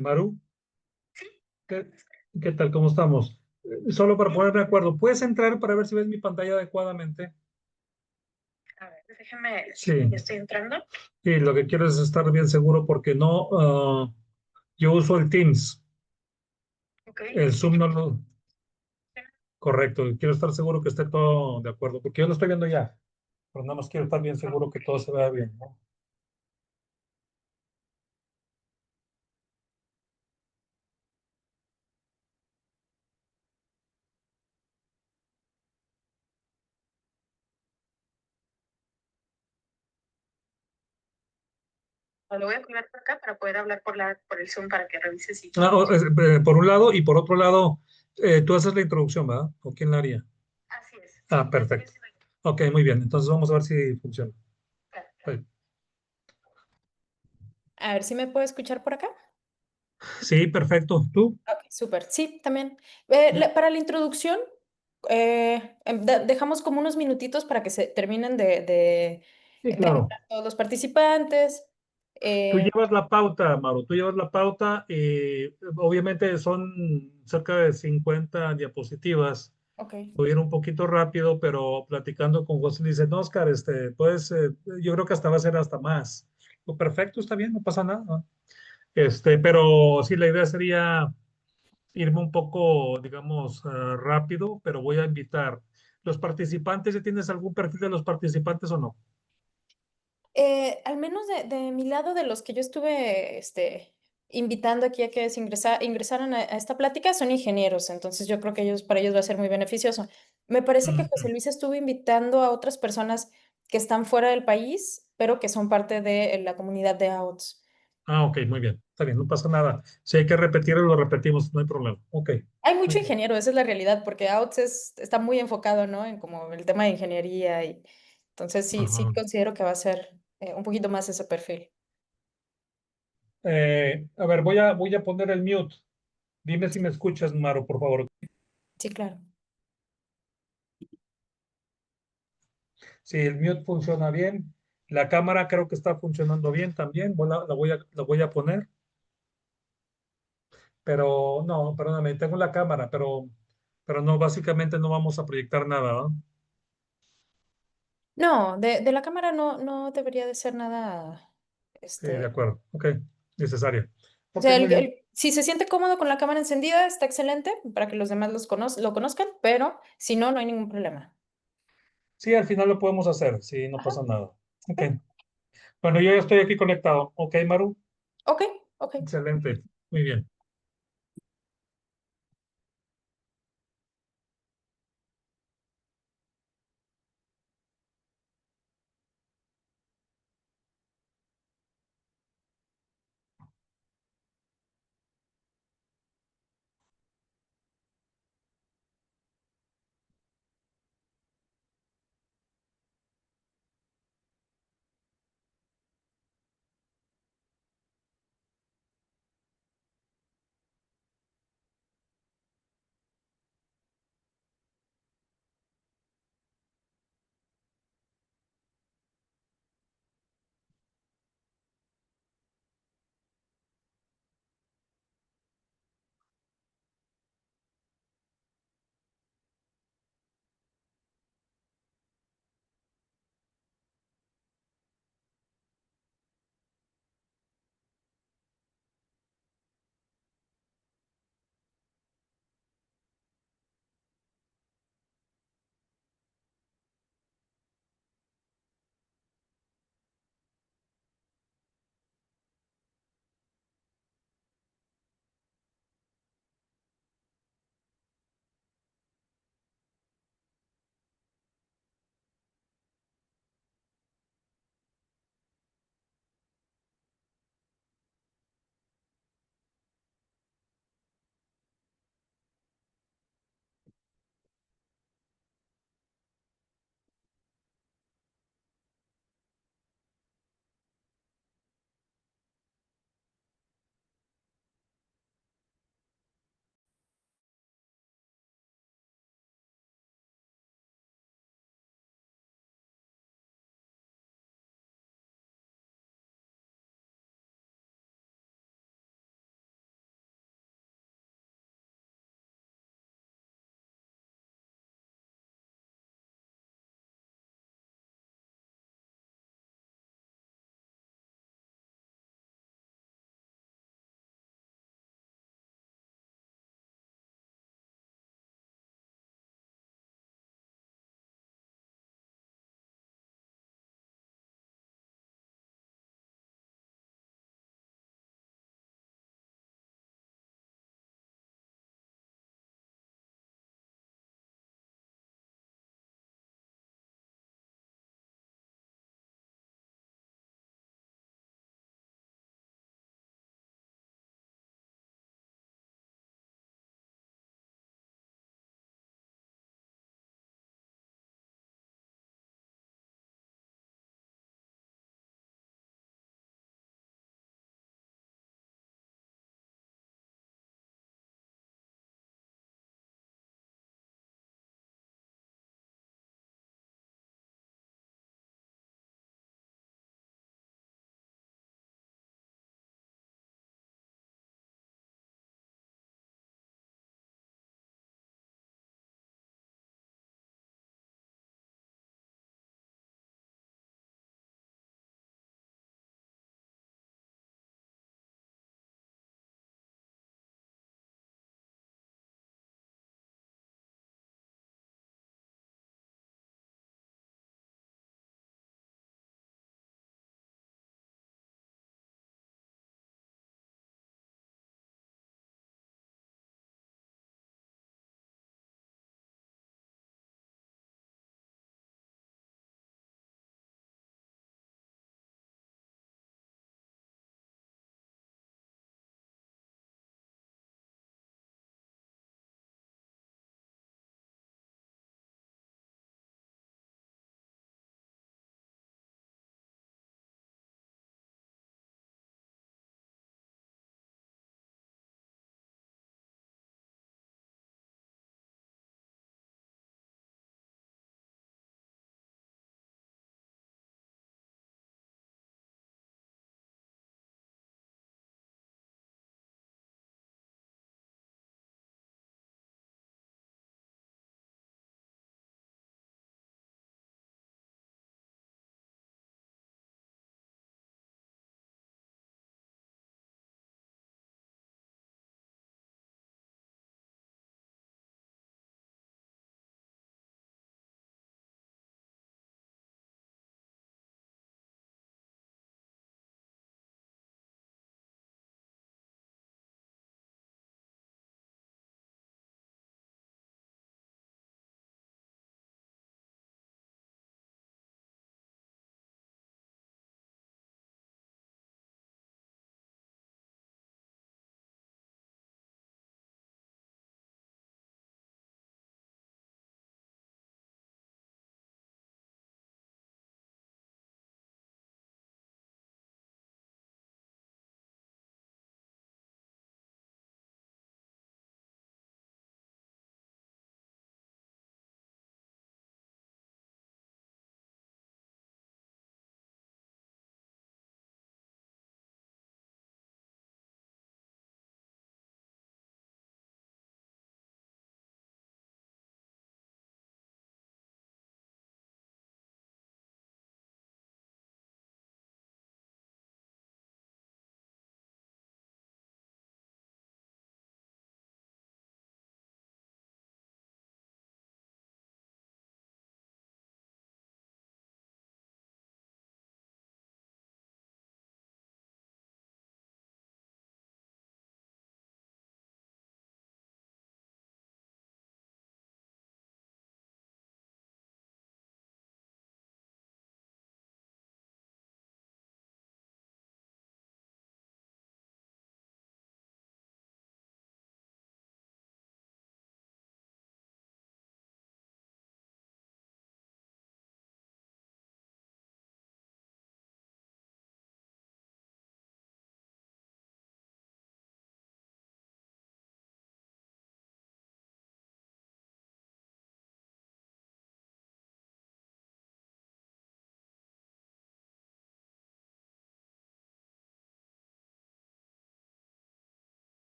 Maru, ¿qué, qué tal? ¿Cómo estamos? Solo para ponerme de acuerdo, ¿puedes entrar para ver si ves mi pantalla adecuadamente? A ver, déjeme, Sí, ya estoy entrando. sí, lo que quiero es estar bien seguro porque no, yo uso el Teams, Ok, el Zoom no lo, correcto, quiero estar seguro que esté todo de acuerdo, porque yo lo estoy viendo ya, pero nada más quiero estar bien seguro que todo se vea bien, ¿no? lo voy a poner por acá para poder hablar por el Zoom para que revise si Ah, todo funciona. por un lado y por otro lado, tú haces la introducción, ¿verdad? ¿O quién la haría? Así es, Ah, sí, perfecto. Ok, muy bien, entonces vamos a ver si funciona. claro, claro. Sí, A ver si me puedo escuchar por acá. sí, perfecto. ¿Tú? Ok, súper. Sí, también. Para la introducción, dejamos como unos minutitos para que se terminen Sí, de claro. hablar todos los participantes. Tú Eh, llevas la pauta, Mauro, tú llevas la pauta. Obviamente son cerca de 50 diapositivas. ok. Voy a ir un poquito rápido, pero platicando con José, le dice, no, Oscar, pues yo creo que hasta va a ser hasta más. Perfecto, está bien, no pasa nada, ¿no? Pero sí, la idea sería irme un poco, digamos, rápido, pero voy a invitar. Los participantes, ¿ya tienes algún perfil de los participantes o no? Al menos de mi lado, de los que yo estuve invitando aquí a que ingresaran a esta plática, son ingenieros, entonces yo creo que para ellos va a ser muy beneficioso. Me parece que José Ujú. Luis estuvo invitando a otras personas que están fuera del país, pero que son parte de la comunidad de AUTS. Ah, ok, muy bien. Está bien, no pasa nada. Si hay que repetirlo, lo repetimos, no hay problema. Ok, Hay muy mucho bien. ingeniero, esa es la realidad, porque AUTS está muy enfocado, ¿no? En como el tema de ingeniería y entonces sí, sí Ajá. considero que va a ser un poquito más ese perfil. A ver, voy a poner el mute. Dime si me escuchas, Maro, por favor. Sí, claro. Si el mute funciona bien. La cámara creo que está funcionando bien también. La voy a poner. Pero no, perdóname, tengo la cámara, pero no, básicamente no vamos a proyectar nada, ¿no? No, de la cámara no debería de ser nada, Sí, de este, acuerdo. Ok, necesaria. o Ok, sea, muy bien. si se siente cómodo con la cámara encendida, está excelente para que los demás lo conozcan, pero si no, no hay ningún problema. Sí, al final lo podemos hacer. Sí, no Ajá, pasa nada. Ok. ok, Bueno, yo ya estoy aquí conectado. Ok, Maru. ok, ok. Excelente. Muy bien.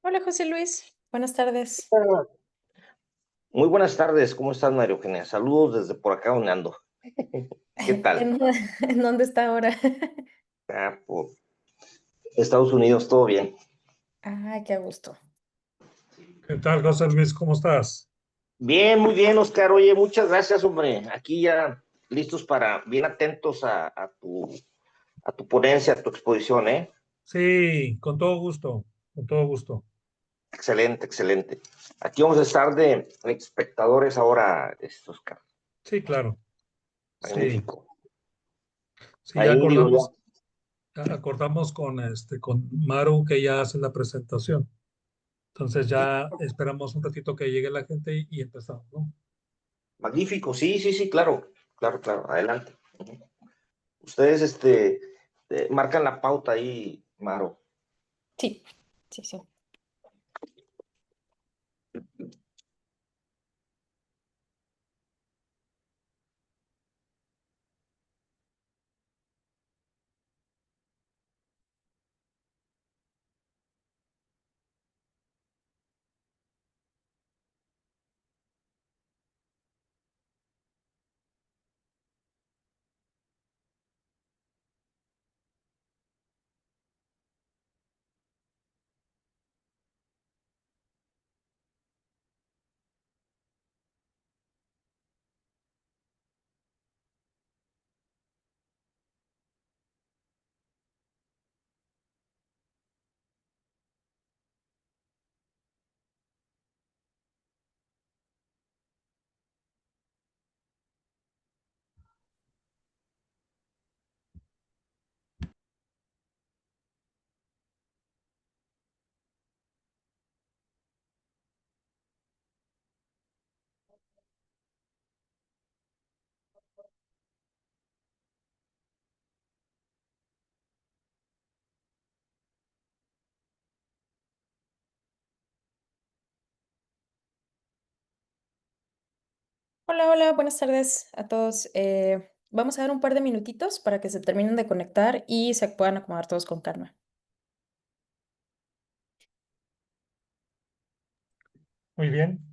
Hola, José Luis. Buenas tardes. Muy buenas tardes, ¿cómo estás, María Eugenia? Saludos desde por acá donde ando. ¿Qué tal? ¿En, en dónde está ahora? Por Estados Unidos, todo bien. Ay, qué a gusto. ¿Qué tal, José Luis? ¿Cómo estás? Bien, muy bien, Oscar. Oye, muchas gracias, hombre. Aquí ya listos bien atentos a tu ponencia, a tu exposición, ¿eh? Sí, con todo gusto, con todo gusto. Excelente, excelente. Aquí vamos a estar de espectadores ahora, Oscar. Sí, claro. Sí, Magnífico. sí, ya Ahí digo acordamos, yo, acordamos con Maru que ya hace la presentación. Entonces ya esperamos un ratito que llegue la gente y empezamos, ¿no? magnífico, sí, sí, sí, claro, claro, claro, adelante. Ustedes, marcan la pauta ahí, Maro. Sí, sí, sí. Hola, hola, buenas tardes a todos. Vamos a dar un par de minutitos para que se terminen de conectar y se puedan acomodar todos con calma. Muy bien.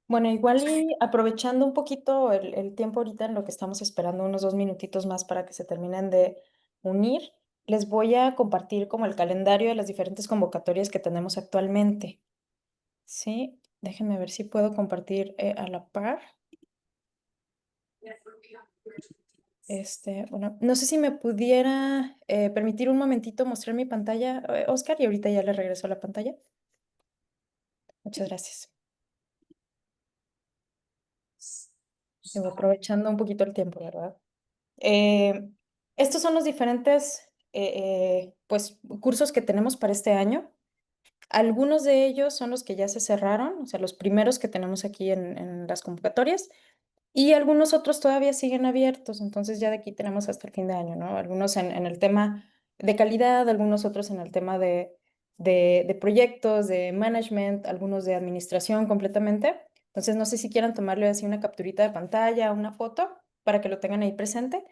Bueno, igual y aprovechando un poquito el tiempo ahorita en lo que estamos esperando, unos 2 minutitos más para que se terminen de unir, les voy a compartir como el calendario de las diferentes convocatorias que tenemos actualmente. Sí, déjenme ver si puedo compartir a la par. Bueno, no sé si me pudiera permitir un momentito mostrar mi pantalla, Oscar, y ahorita ya le regreso a la pantalla. Muchas gracias. Digo, aprovechando un poquito el tiempo, ¿verdad? Eh, Estos son los diferentes pues, cursos que tenemos para este año. Algunos de ellos son los que ya se cerraron, o sea, los primeros que tenemos aquí en las convocatorias. Y algunos otros todavía siguen abiertos, entonces ya de aquí tenemos hasta el fin de año, ¿no? Algunos en el tema de calidad, algunos otros en el tema de proyectos, de management, algunos de administración completamente. Entonces no sé si quieran tomarle así una capturita de pantalla, una foto, para que lo tengan ahí presente.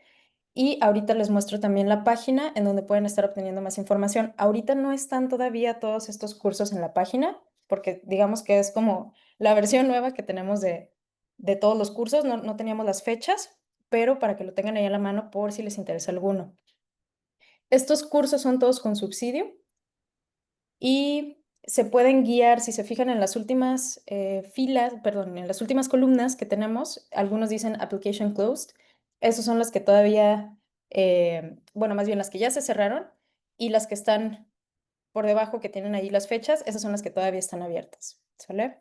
Y ahorita les muestro también la página en donde pueden estar obteniendo más información. Ahorita no están todavía todos estos cursos en la página, porque digamos que es como la versión nueva que tenemos de todos los cursos, no teníamos las fechas, pero para que lo tengan ahí a la mano por si les interesa alguno. Estos cursos son todos con subsidio y se pueden guiar, si se fijan en las últimas en las últimas columnas que tenemos, algunos dicen application closed, esos son las que todavía, bueno, más bien las que ya se cerraron, y las que están por debajo, que tienen ahí las fechas, esas son las que todavía están abiertas, ¿sale?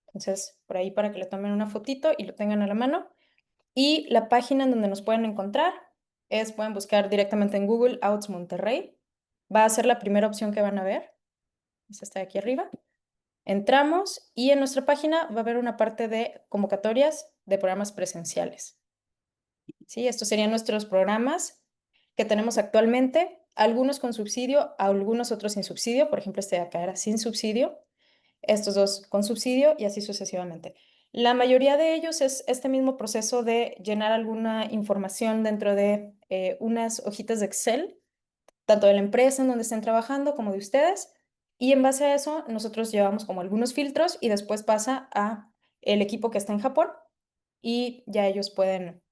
Entonces, por ahí para que le tomen una fotito y lo tengan a la mano. Y la página en donde nos pueden encontrar pueden buscar directamente en Google Outs Monterrey. Va a ser la primera opción que van a ver. Esta está aquí arriba. Entramos y en nuestra página va a haber una parte de convocatorias de programas presenciales. ¿Sí? Estos serían nuestros programas que tenemos actualmente, algunos con subsidio, algunos otros sin subsidio. Por ejemplo, este de acá era sin subsidio, estos dos con subsidio y así sucesivamente. La mayoría de ellos es este mismo proceso de llenar alguna información dentro de unas hojitas de Excel, tanto de la empresa en donde estén trabajando como de ustedes. Y en base a eso, nosotros llevamos como algunos filtros y después pasa a el equipo que está en Japón y ya ellos pueden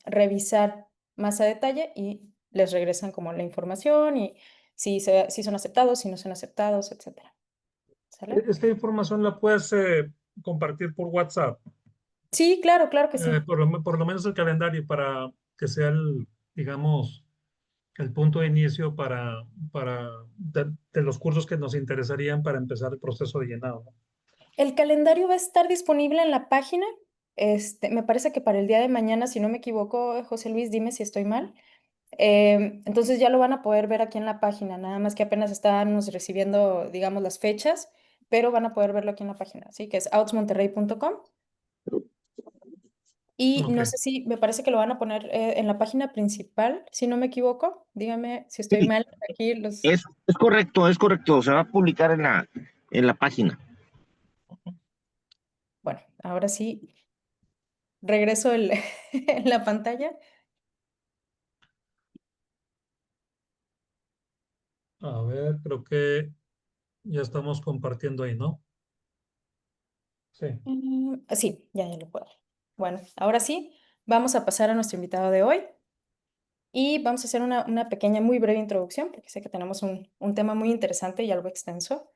revisar más a detalle y les regresan como la información y si son aceptados, si no son aceptados, etcétera. ¿Sale? Esta información la puedes compartir por WhatsApp, Sí, claro que sí. por lo menos el calendario para que sea digamos, el punto de inicio de los cursos que nos interesarían para empezar el proceso de llenado, ¿no? El calendario va a estar disponible en la página. Me parece que para el día de mañana, si no me equivoco, José Luis, dime si estoy mal. Entonces ya lo van a poder ver aquí en la página, nada más que apenas estamos recibiendo, digamos, las fechas, pero van a poder verlo aquí en la página, ¿sí? Que es outsmonterrey.com. Y Ok. no sé si, me parece que lo van a poner en la página principal, si no me equivoco. Dígame si estoy Sí, mal. Aquí los... es correcto, es correcto. Se va a publicar en la página. Bueno, ahora sí, regreso en la pantalla. A ver, creo que ya estamos compartiendo ahí, ¿no? Sí. Sí, ya lo puedo. Bueno, ahora sí, vamos a pasar a nuestro invitado de hoy y vamos a hacer una pequeña, muy breve introducción, porque sé que tenemos un tema muy interesante y algo extenso.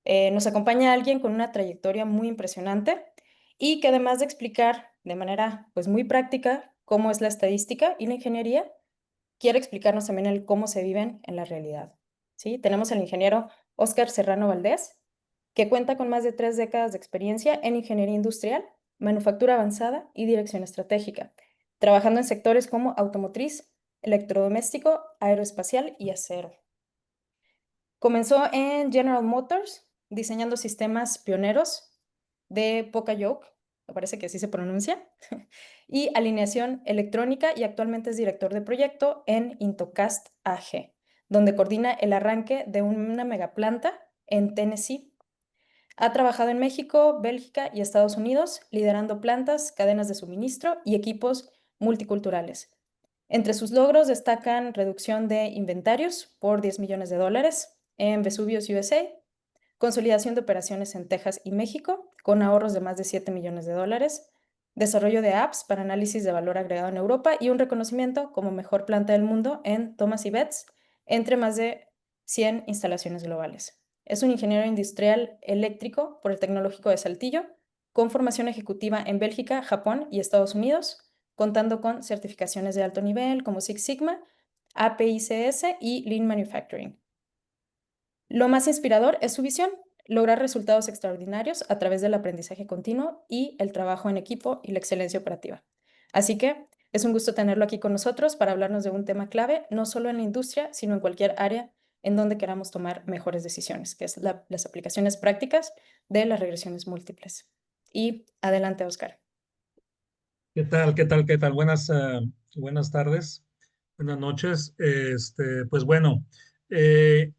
Nos acompaña alguien con una trayectoria muy impresionante y que además de explicar de manera pues muy práctica cómo es la estadística y la ingeniería, quiere explicarnos también el cómo se viven en la realidad. ¿Sí? Tenemos al ingeniero Óscar Serrano Valdés, que cuenta con más de 3 décadas de experiencia en ingeniería industrial, manufactura avanzada y dirección estratégica, trabajando en sectores como automotriz, electrodoméstico, aeroespacial y acero. Comenzó en General Motors, diseñando sistemas pioneros de Poka-yoke, me parece que así se pronuncia, y alineación electrónica, y actualmente es director de proyecto en Intocast AG, donde coordina el arranque de una megaplanta en Tennessee. Ha trabajado en México, Bélgica y Estados Unidos, liderando plantas, cadenas de suministro y equipos multiculturales. Entre sus logros destacan reducción de inventarios por $10 millones en Vesuvius, USA, consolidación de operaciones en Texas y México, con ahorros de más de $7 millones, desarrollo de apps para análisis de valor agregado en Europa y un reconocimiento como mejor planta del mundo en Thomas y Betts, entre más de 100 instalaciones globales. Es un ingeniero industrial eléctrico por el Tecnológico de Saltillo, con formación ejecutiva en Bélgica, Japón y Estados Unidos, contando con certificaciones de alto nivel como Six Sigma, APICS y Lean Manufacturing. Lo más inspirador es su visión, lograr resultados extraordinarios a través del aprendizaje continuo y el trabajo en equipo y la excelencia operativa. Así que es un gusto tenerlo aquí con nosotros para hablarnos de un tema clave, no solo en la industria, sino en cualquier área en donde queramos tomar mejores decisiones, que es las aplicaciones prácticas de las regresiones múltiples. Y adelante, Oscar. ¿Qué tal? ¿Qué tal? ¿Qué tal? Buenas tardes, buenas noches. Pues bueno, eh,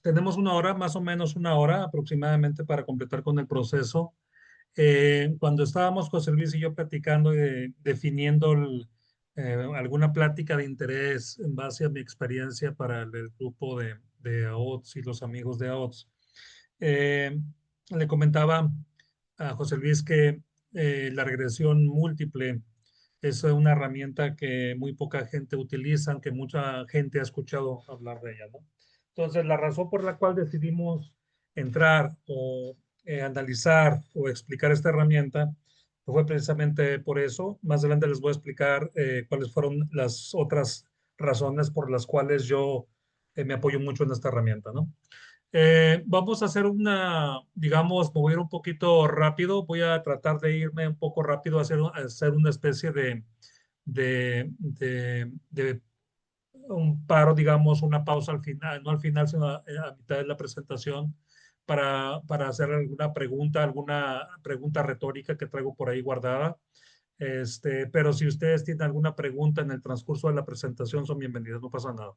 tenemos una hora, más o menos una hora aproximadamente para completar con el proceso. Cuando estábamos José Luis y yo platicando y definiendo alguna plática de interés en base a mi experiencia para el grupo de AOTS y los amigos de AOTS, le comentaba a José Luis que la regresión múltiple es una herramienta que muy poca gente utiliza, aunque mucha gente ha escuchado hablar de ella, ¿no? Entonces, la razón por la cual decidimos entrar o analizar o explicar esta herramienta fue precisamente por eso. Más adelante les voy a explicar cuáles fueron las otras razones por las cuales yo me apoyo mucho en esta herramienta, ¿no? Vamos a hacer una, digamos, me voy a ir un poquito rápido, voy a tratar de irme un poco rápido a hacer una especie de un paro, digamos, una pausa al final, no al final, sino a mitad de la presentación, para hacer alguna pregunta retórica que traigo por ahí guardada. Pero si ustedes tienen alguna pregunta en el transcurso de la presentación, son bienvenidos, no pasa nada.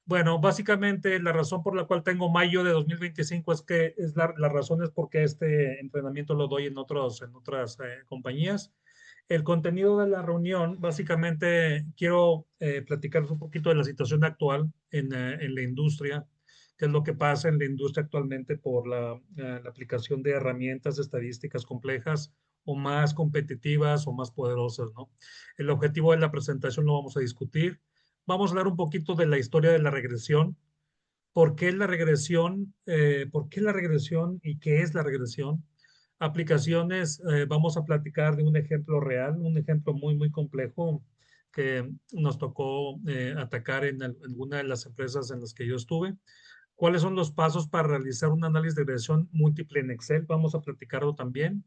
Bueno, básicamente la razón por la cual tengo mayo de 2025 es que la razón es porque este entrenamiento lo doy en otras compañías. El contenido de la reunión, básicamente quiero platicarles un poquito de la situación actual en la industria, qué es lo que pasa en la industria actualmente por la aplicación de herramientas estadísticas complejas o más competitivas o más poderosas, ¿no? El objetivo de la presentación lo vamos a discutir. Vamos a hablar un poquito de la historia de la regresión. ¿Por qué la regresión? ¿Por qué la regresión y qué es la regresión? Aplicaciones, vamos a platicar de un ejemplo real, un ejemplo muy, muy complejo que nos tocó atacar en alguna de las empresas en las que yo estuve. ¿Cuáles son los pasos para realizar un análisis de regresión múltiple en Excel? Vamos a platicarlo también.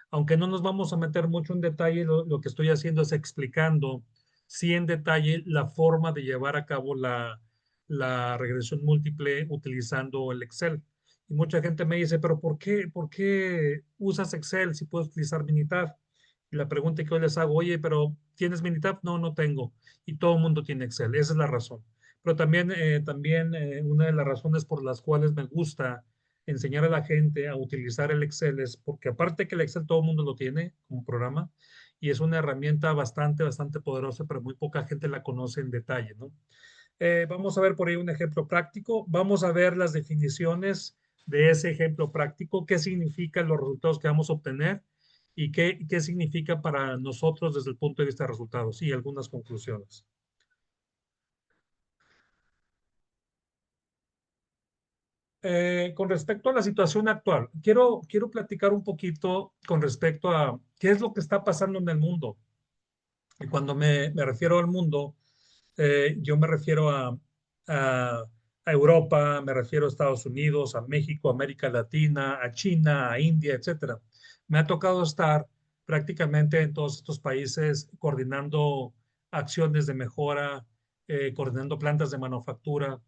Aunque no nos vamos a meter mucho en detalle, lo que estoy haciendo es explicando, sí en detalle, la forma de llevar a cabo la regresión múltiple utilizando el Excel. Y mucha gente me dice, pero por qué usas Excel si puedes utilizar Minitab? Y la pregunta que yo les hago, oye, pero ¿tienes Minitab? No, no tengo. Y todo el mundo tiene Excel. Esa es la razón. Pero también una de las razones por las cuales me gusta enseñar a la gente a utilizar el Excel es porque aparte que el Excel todo el mundo lo tiene como programa y es una herramienta bastante, bastante poderosa, pero muy poca gente la conoce en detalle, ¿no? Vamos a ver por ahí un ejemplo práctico. Vamos a ver las definiciones de ese ejemplo práctico, qué significan los resultados que vamos a obtener y qué significa para nosotros desde el punto de vista de resultados y algunas conclusiones. Con respecto a la situación actual, quiero platicar un poquito con respecto a qué es lo que está pasando en el mundo. Y cuando me refiero al mundo, yo me refiero a Europa, me refiero a Estados Unidos, a México, América Latina, a China, a India, etcétera. Me ha tocado estar prácticamente en todos estos países coordinando acciones de mejora, coordinando plantas de manufactura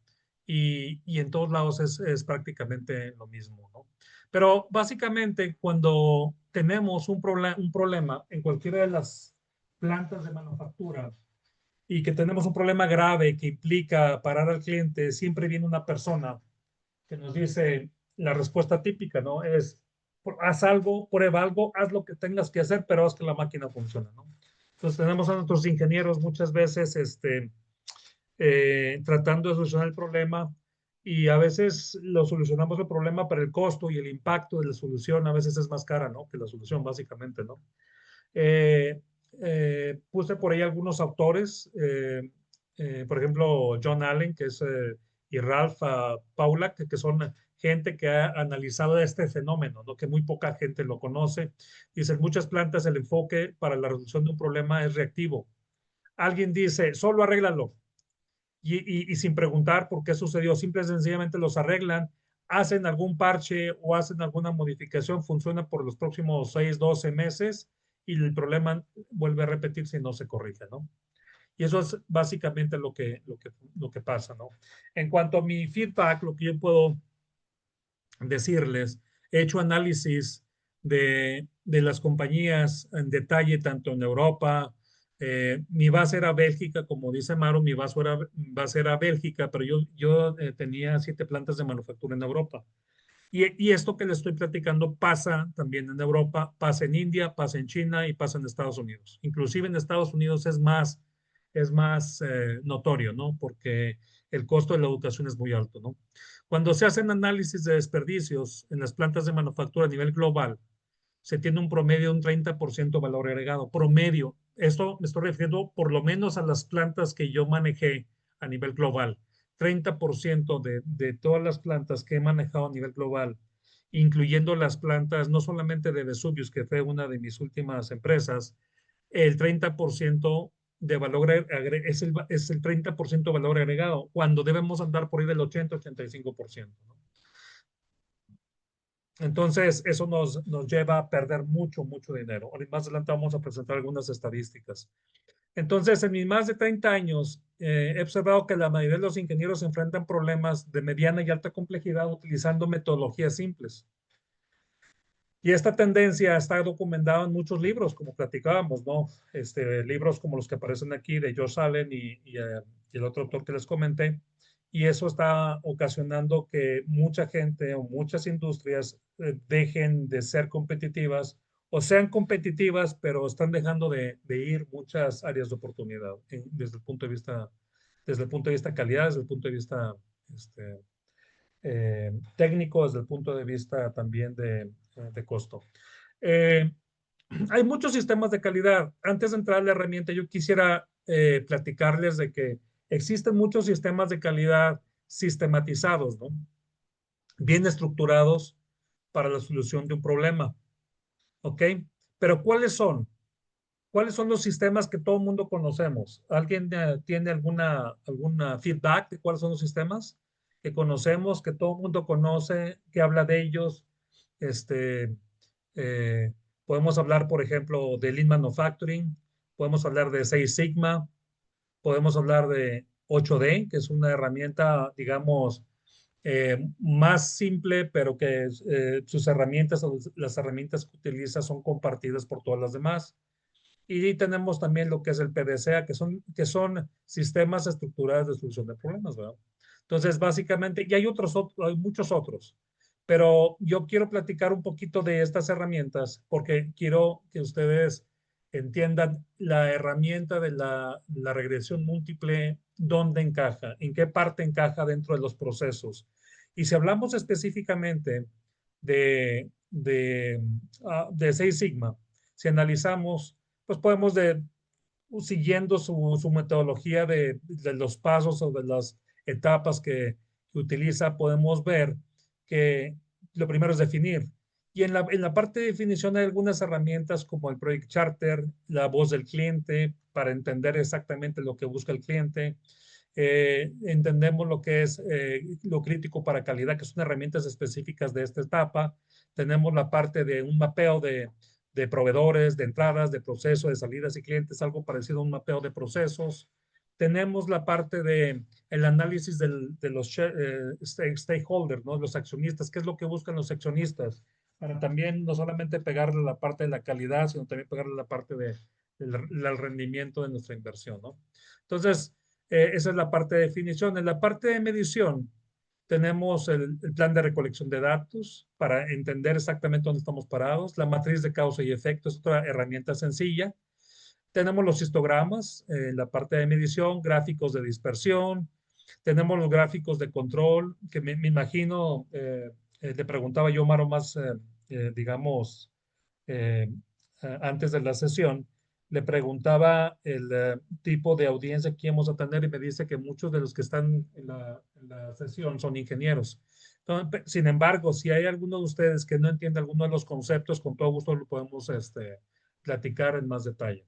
y en todos lados es prácticamente lo mismo, ¿no? Pero básicamente cuando tenemos un problema en cualquiera de las plantas de manufactura, y que tenemos un problema grave que implica parar al cliente, siempre viene una persona que nos dice la respuesta típica, ¿no? Es, haz algo, prueba algo, haz lo que tengas que hacer, pero haz que la máquina funcione, ¿no? Entonces tenemos a nuestros ingenieros muchas veces tratando de solucionar el problema y a veces lo solucionamos el problema, pero el costo y el impacto de la solución a veces es más cara, ¿no? Que la solución, básicamente, ¿no? Eh, Puse por ahí algunos autores, por ejemplo, John Allen, y Ralph Paulak, que son gente que ha analizado este fenómeno, ¿no? Que muy poca gente lo conoce. Dicen, muchas plantas el enfoque para la resolución de un problema es reactivo. Alguien dice, solo arréglalo. Y sin preguntar por qué sucedió, simple y sencillamente los arreglan, hacen algún parche o hacen alguna modificación, funciona por los próximos 6, 12 meses y el problema vuelve a repetirse y no se corrige, ¿no? Y eso es básicamente lo que pasa, ¿no? En cuanto a mi feedback, lo que yo puedo decirles, he hecho análisis de las compañías en detalle, tanto en Europa, mi base era Bélgica, como dice Maru, mi base era Bélgica, pero yo tenía 7 plantas de manufactura en Europa. Y esto que le estoy platicando pasa también en Europa, pasa en India, pasa en China y pasa en Estados Unidos. Inclusive en Estados Unidos es más notorio, ¿no? Porque el costo de la educación es muy alto, ¿no? Cuando se hacen análisis de desperdicios en las plantas de manufactura a nivel global, se tiene un promedio de un 30% valor agregado. Promedio. Esto me estoy refiriendo por lo menos a las plantas que yo manejé a nivel global. 30% de todas las plantas que he manejado a nivel global, incluyendo las plantas no solamente de Vesuvius, que fue una de mis últimas empresas, el 30% de valor es el 30% de valor agregado, cuando debemos andar por ahí del 80-85%, ¿no? Entonces, eso nos lleva a perder mucho dinero. Más adelante vamos a presentar algunas estadísticas. Entonces, en mis más de 30 años, he observado que la mayoría de los ingenieros enfrentan problemas de mediana y alta complejidad utilizando metodologías simples. Y esta tendencia está documentada en muchos libros, como platicábamos, ¿no? Libros como los que aparecen aquí de Josh Allen y el otro autor que les comenté. Y eso está ocasionando que mucha gente o muchas industrias dejen de ser competitivas o sean competitivas, pero están dejando de ir muchas áreas de oportunidad desde el punto de vista calidad, desde el punto de vista técnico, desde el punto de vista también de costo. Hay muchos sistemas de calidad. Antes de entrar a la herramienta, yo quisiera platicarles de que existen muchos sistemas de calidad sistematizados, ¿no? Bien estructurados para la solución de un problema. ¿Ok? Pero ¿cuáles son? ¿Cuáles son los sistemas que todo el mundo conocemos? ¿Alguien tiene alguna feedback de cuáles son los sistemas que conocemos, que todo el mundo conoce, que habla de ellos? Eh, Podemos hablar, por ejemplo, de Lean Manufacturing, podemos hablar de Six Sigma, podemos hablar de 8D, que es una herramienta, digamos, más simple, pero que sus herramientas, las herramientas que utiliza son compartidas por todas las demás. Y tenemos también lo que es el PDCA, que son sistemas estructurados de solución de problemas, ¿verdad? Entonces, básicamente, y hay muchos otros, pero yo quiero platicar un poquito de estas herramientas porque quiero que ustedes entiendan la herramienta de la regresión múltiple, dónde encaja, en qué parte encaja dentro de los procesos. Y si hablamos específicamente de Six Sigma, si analizamos, pues podemos siguiendo su metodología de los pasos o de las etapas que utiliza, podemos ver que lo primero es definir. Y en la parte de definición hay algunas herramientas como el Project Charter, la voz del cliente, para entender exactamente lo que busca el cliente. Entendemos lo que es lo crítico para calidad, que son herramientas específicas de esta etapa. Tenemos la parte de un mapeo de proveedores, de entradas, de procesos, de salidas y clientes, algo parecido a un mapeo de procesos. Tenemos la parte de el análisis de los stakeholders, ¿no? Los accionistas, qué es lo que buscan los accionistas, para también no solamente pegarle la parte de la calidad, sino también pegarle la parte del rendimiento de nuestra inversión, ¿no? Entonces, esa es la parte de definición. En la parte de medición, tenemos el plan de recolección de datos para entender exactamente dónde estamos parados. La matriz de causa y efecto es otra herramienta sencilla. Tenemos los histogramas en la parte de medición, gráficos de dispersión. Tenemos los gráficos de control, que me imagino, le preguntaba yo, Maro, más, digamos, eh, antes de la sesión, le preguntaba el tipo de audiencia que íbamos a tener y me dice que muchos de los que están en la sesión son ingenieros. Entonces, sin embargo, si hay alguno de ustedes que no entiende alguno de los conceptos, con todo gusto lo podemos platicar en más detalle.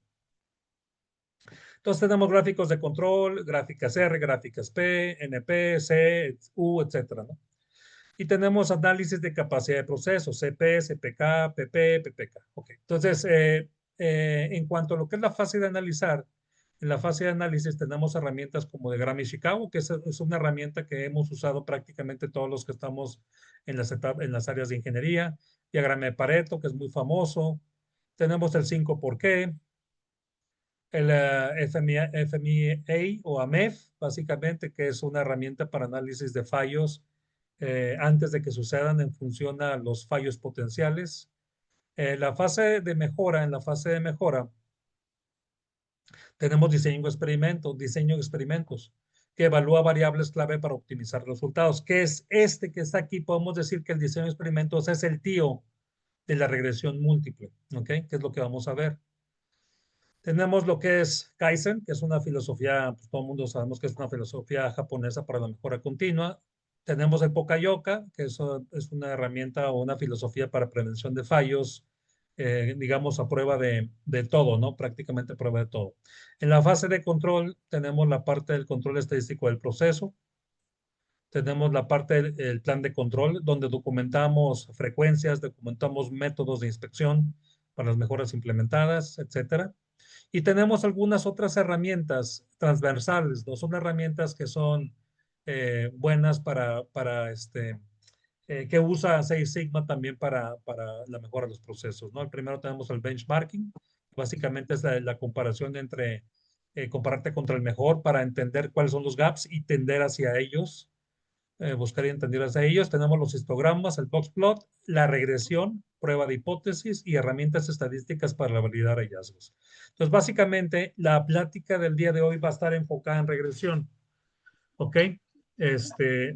Entonces tenemos gráficos de control, gráficas R, gráficas P, NP, C, U, etcétera, ¿no? Y tenemos análisis de capacidad de proceso, CP, CPK, PP, PPK. Okay. Entonces, en cuanto a lo que es la fase de analizar, en la fase de análisis tenemos herramientas como Diagrama Ishikawa, que es una herramienta que hemos usado prácticamente todos los que estamos en las áreas de ingeniería. Diagrama de Pareto, que es muy famoso. Tenemos el 5 por qué. El FMEA o AMEF, básicamente, que es una herramienta para análisis de fallos antes de que sucedan en función a los fallos potenciales. En la fase de mejora, tenemos diseño de experimentos, que evalúa variables clave para optimizar resultados. ¿Qué es este que está aquí? Podemos decir que el diseño de experimentos es el tío de la regresión múltiple, ¿ok? Que es lo que vamos a ver. Tenemos lo que es Kaizen, que es una filosofía, pues todo el mundo sabemos que es una filosofía japonesa para la mejora continua. Tenemos el Poka-yoke, que eso es una herramienta o una filosofía para prevención de fallos, digamos, a prueba de todo, ¿no? Prácticamente a prueba de todo. En la fase de control tenemos la parte del control estadístico del proceso. Tenemos la parte del plan de control, donde documentamos frecuencias, documentamos métodos de inspección para las mejoras implementadas, etcétera. Y tenemos algunas otras herramientas transversales, ¿no? Son herramientas que son buenas que usa Six Sigma también para la mejora de los procesos, ¿no? El primero tenemos el benchmarking, básicamente es la comparación entre compararte contra el mejor para entender cuáles son los gaps y tender hacia ellos, buscar y entender hacia ellos. Tenemos los histogramas, el box plot, la regresión, prueba de hipótesis y herramientas estadísticas para validar hallazgos. Entonces, básicamente, la plática del día de hoy va a estar enfocada en regresión, ¿ok?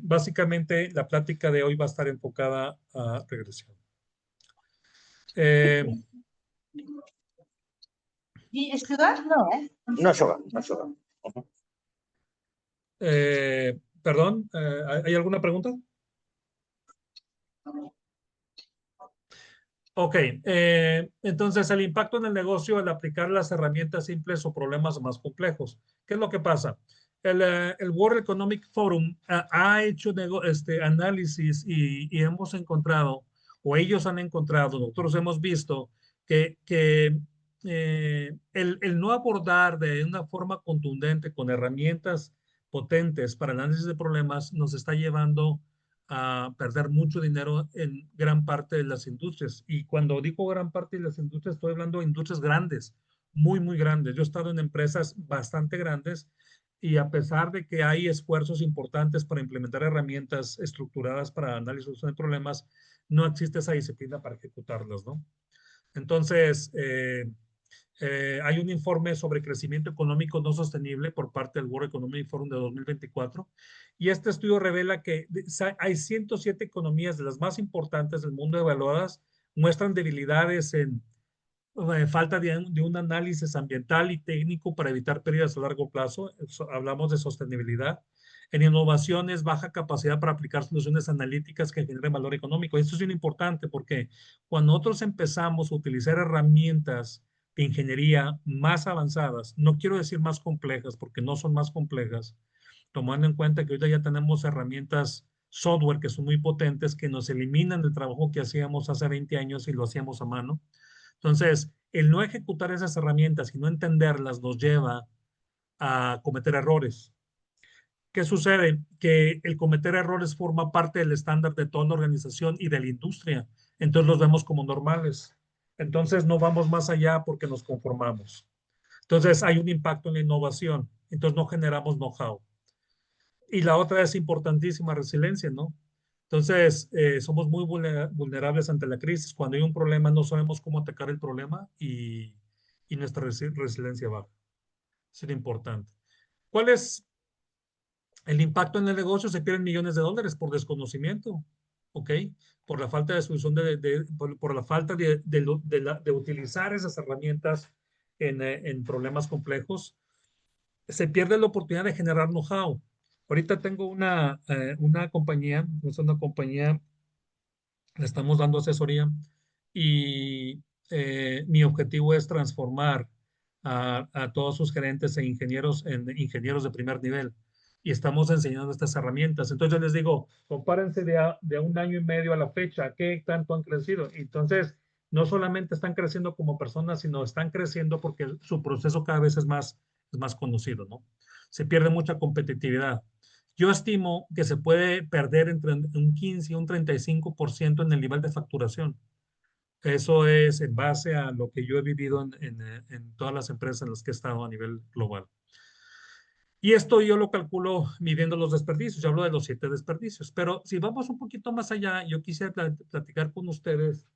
Básicamente, la plática de hoy va a estar enfocada a regresión. ¿Y Sugar? No, ¿eh? No, Shoga, no, Shoga. Ujú. Perdón, ¿hay alguna pregunta? Ok, entonces el impacto en el negocio al aplicar las herramientas simples o problemas más complejos. ¿Qué es lo que pasa? El World Economic Forum ha hecho análisis y hemos encontrado, o ellos han encontrado, nosotros hemos visto que el no abordar de una forma contundente con herramientas potentes para el análisis de problemas nos está llevando a perder mucho dinero en gran parte de las industrias. Y cuando digo gran parte de las industrias, estoy hablando de industrias grandes, muy, muy grandes. Yo he estado en empresas bastante grandes y a pesar de que hay esfuerzos importantes para implementar herramientas estructuradas para análisis de problemas, no existe esa disciplina para ejecutarlas, ¿no? Entonces, hay un informe sobre crecimiento económico no sostenible por parte del World Economic Forum de 2024 y este estudio revela que hay 107 economías de las más importantes del mundo evaluadas, muestran debilidades en falta de un análisis ambiental y técnico para evitar pérdidas a largo plazo. Hablamos de sostenibilidad. En innovaciones, baja capacidad para aplicar soluciones analíticas que generen valor económico. Esto es bien importante porque cuando nosotros empezamos a utilizar herramientas de ingeniería más avanzadas, no quiero decir más complejas porque no son más complejas, tomando en cuenta que hoy ya tenemos herramientas software que son muy potentes, que nos eliminan el trabajo que hacíamos hace 20 años y lo hacíamos a mano. Entonces, el no ejecutar esas herramientas y no entenderlas nos lleva a cometer errores. ¿Qué sucede? Que el cometer errores forma parte del estándar de toda la organización y de la industria. Entonces los vemos como normales. Entonces no vamos más allá porque nos conformamos. Entonces hay un impacto en la innovación. Entonces no generamos know-how. Y la otra es importantísima, resiliencia, ¿no? Entonces, somos muy vulnerables ante la crisis. Cuando hay un problema, no sabemos cómo atacar el problema y nuestra resiliencia baja. Eso es importante. ¿Cuál es el impacto en el negocio? Se pierden millones de dólares por desconocimiento, ¿ok? Por la falta de solución, por la falta de utilizar esas herramientas en problemas complejos. Se pierde la oportunidad de generar know-how. Ahorita tengo una compañía, es una compañía, le estamos dando asesoría y mi objetivo es transformar a todos sus gerentes e ingenieros en ingenieros de primer nivel. Y estamos enseñando estas herramientas. Entonces yo les digo, compárense de un año y medio a la fecha, ¿qué tanto han crecido? Entonces, no solamente están creciendo como personas, sino están creciendo porque su proceso cada vez es más conocido, ¿no? Se pierde mucha competitividad. Yo estimo que se puede perder entre un 15 y un 35% en el nivel de facturación. Eso es en base a lo que yo he vivido en todas las empresas en las que he estado a nivel global. Y esto yo lo calculo midiendo los desperdicios. Yo hablo de los 7 desperdicios. Pero si vamos un poquito más allá, yo quisiera platicar con ustedes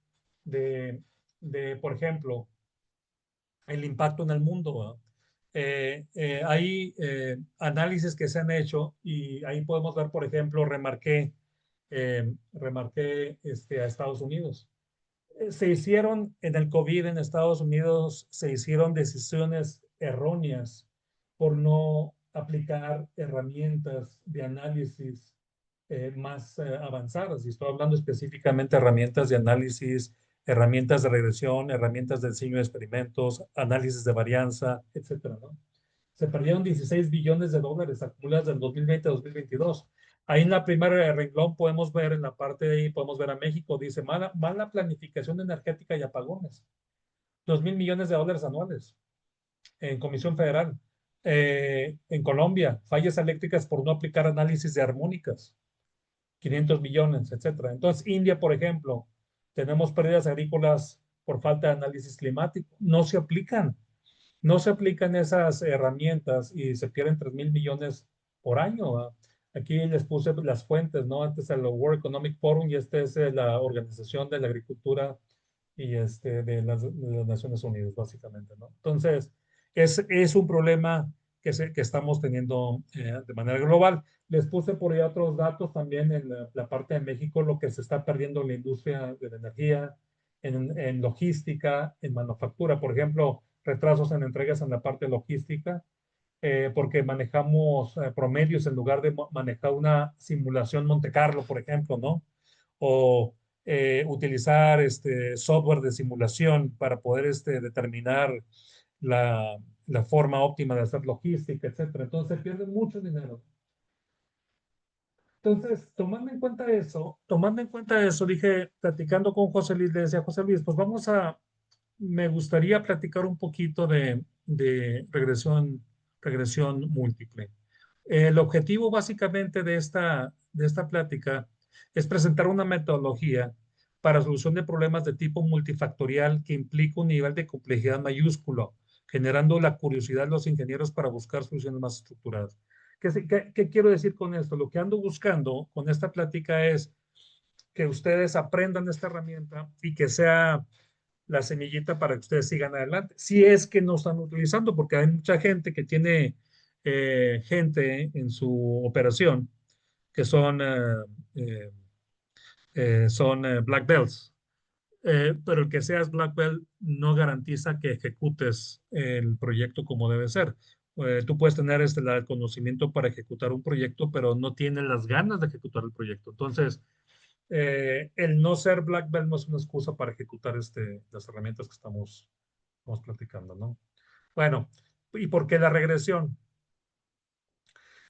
por ejemplo, el impacto en el mundo, ¿verdad? Hay análisis que se han hecho y ahí podemos ver, por ejemplo, remarqué a Estados Unidos. Se hicieron en el COVID en Estados Unidos, se hicieron decisiones erróneas por no aplicar herramientas de análisis más avanzadas. Y estoy hablando específicamente de herramientas de análisis, herramientas de regresión, herramientas de diseño de experimentos, análisis de varianza, etcétera, ¿no? Se perdieron 16 billones de dólares acumulados del 2020 a 2022. Ahí en la primera renglón podemos ver, en la parte de ahí, podemos ver a México, dice, mala planificación energética y apagones. 2.000 millones de dólares anuales en Comisión Federal. En Colombia, fallas eléctricas por no aplicar análisis de armónicas. 500 millones, etcétera. Entonces, India, por ejemplo, tenemos pérdidas agrícolas por falta de análisis climático. No se aplican esas herramientas y se pierden 3.000 millones por año. ¿Va? Aquí les puse las fuentes, ¿no? Este es el World Economic Forum y este es la Organización de la Agricultura y de las Naciones Unidas, básicamente, ¿no? Entonces, es un problema que estamos teniendo de manera global. Les puse por ahí otros datos también en la parte de México, lo que se está perdiendo en la industria de la energía, en logística, en manufactura. Por ejemplo, retrasos en entregas en la parte logística, porque manejamos promedios en lugar de manejar una simulación Monte Carlo, por ejemplo, ¿no? O utilizar software de simulación para poder determinar la forma óptima de hacer logística, etcétera. Entonces se pierde mucho dinero. Entonces, tomando en cuenta eso, dije, platicando con José Luis, le decía a José Luis, pues me gustaría platicar un poquito de regresión múltiple. El objetivo básicamente de esta plática es presentar una metodología para solución de problemas de tipo multifactorial que implica un nivel de complejidad mayúsculo, generando la curiosidad de los ingenieros para buscar soluciones más estructuradas. ¿Qué quiero decir con esto? Lo que ando buscando con esta plática es que ustedes aprendan esta herramienta y que sea la semillita para que ustedes sigan adelante. Si es que no están utilizando, porque hay mucha gente que tiene gente en su operación que son black belts. Pero el que seas black belt no garantiza que ejecutes el proyecto como debe ser. Tú puedes tener el conocimiento para ejecutar un proyecto, pero no tienes las ganas de ejecutar el proyecto. Entonces, el no ser black belt no es una excusa para ejecutar las herramientas que estamos platicando, ¿no? Bueno, ¿y por qué la regresión?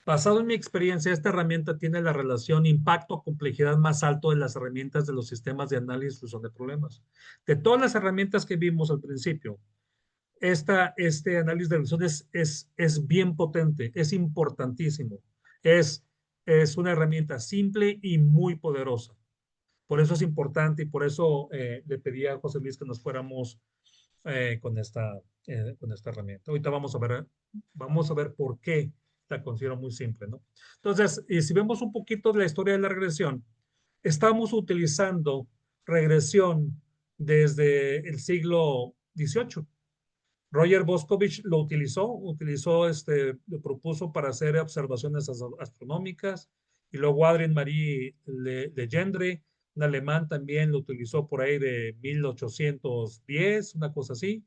Basado en mi experiencia, esta herramienta tiene la relación impacto-complejidad más alto de las herramientas de los sistemas de análisis y solución de problemas. De todas las herramientas que vimos al principio, este análisis de regresión es bien potente, es importantísimo. Es una herramienta simple y muy poderosa. Por eso es importante y por eso le pedí a José Luis que nos fuéramos con esta herramienta. Ahorita vamos a ver por qué la considero muy simple, ¿no? Entonces, y si vemos un poquito de la historia de la regresión, estamos utilizando regresión desde el siglo XVIII. Roger Boscovich lo lo propuso para hacer observaciones astronómicas, y luego Adrien-Marie Legendre, un alemán, también lo utilizó por ahí de 1810, una cosa así.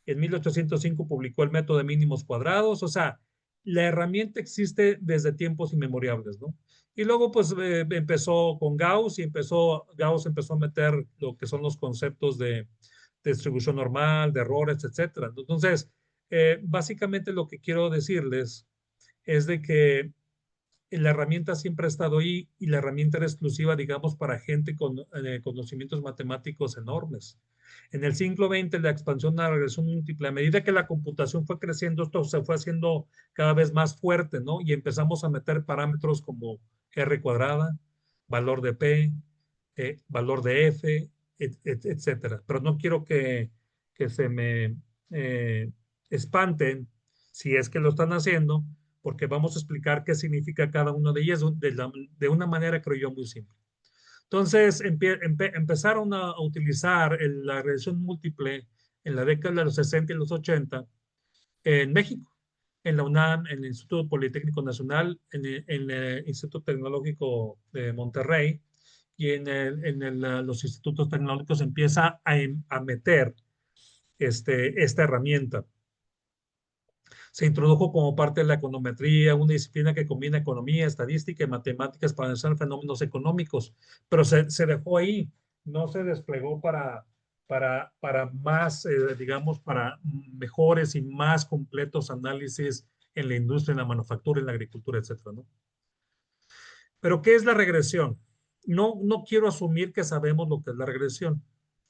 En 1805 publicó el método de mínimos cuadrados, o sea, la herramienta existe desde tiempos inmemorables, ¿no? Y luego pues empezó con Gauss y Gauss empezó a meter lo que son los conceptos de distribución normal, de errores, etcétera. Entonces, básicamente lo que quiero decirles es de que la herramienta siempre ha estado ahí y la herramienta era exclusiva, digamos, para gente con conocimientos matemáticos enormes. En el siglo XX, la expansión de la regresión múltiple, a medida que la computación fue creciendo, esto se fue haciendo cada vez más fuerte, ¿no? Y empezamos a meter parámetros como R cuadrada, valor de P, valor de F, etcétera. Pero no quiero que se me espanten si es que lo están haciendo, porque vamos a explicar qué significa cada una de ellas de una manera, creo yo, muy simple. Entonces, empezaron a utilizar la regresión múltiple en la década de los 60 y los 80 en México, en la UNAM, en el Instituto Politécnico Nacional, en el Instituto Tecnológico de Monterrey y los institutos tecnológicos empieza a meter esta herramienta. Se introdujo como parte de la econometría, una disciplina que combina economía, estadística y matemáticas para analizar fenómenos económicos, pero se dejó ahí, no se desplegó para más, digamos, para mejores y más completos análisis en la industria, en la manufactura, en la agricultura, etcétera, ¿no? Pero, ¿qué es la regresión? No quiero asumir que sabemos lo que es la regresión.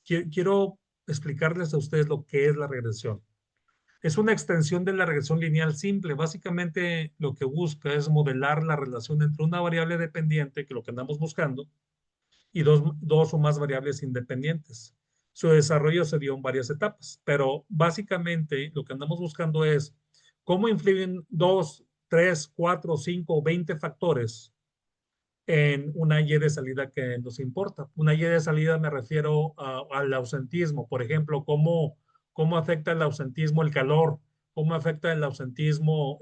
Quiero explicarles a ustedes lo que es la regresión. Es una extensión de la regresión lineal simple. Básicamente lo que busca es modelar la relación entre una variable dependiente, que es lo que andamos buscando, y dos o más variables independientes. Su desarrollo se dio en varias etapas, pero básicamente lo que andamos buscando es cómo influyen 2, 3, 4, 5 o 20 factores en una Y de salida que nos importa. Una Y de salida me refiero al ausentismo, por ejemplo, cómo afecta el ausentismo el calor, cómo afecta el ausentismo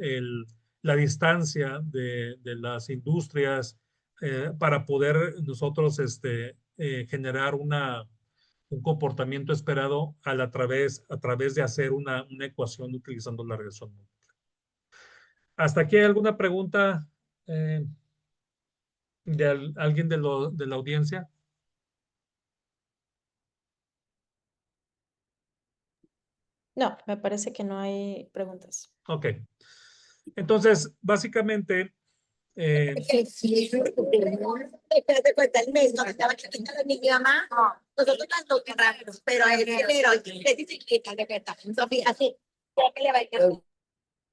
la distancia de las industrias para poder nosotros generar un comportamiento esperado a través de hacer una ecuación utilizando la regresión múltiple. ¿Hasta aquí hay alguna pregunta? ¿De alguien de la audiencia? No, me parece que no hay preguntas. Ok. Entonces, básicamente, Sí, te cuenta el mes, cuando estaba chiquita de mi mamá, nosotros las dos cerramos, pero el dinero, le dice chiquita, de cuenta, Sofía, así, ya que le va a ir.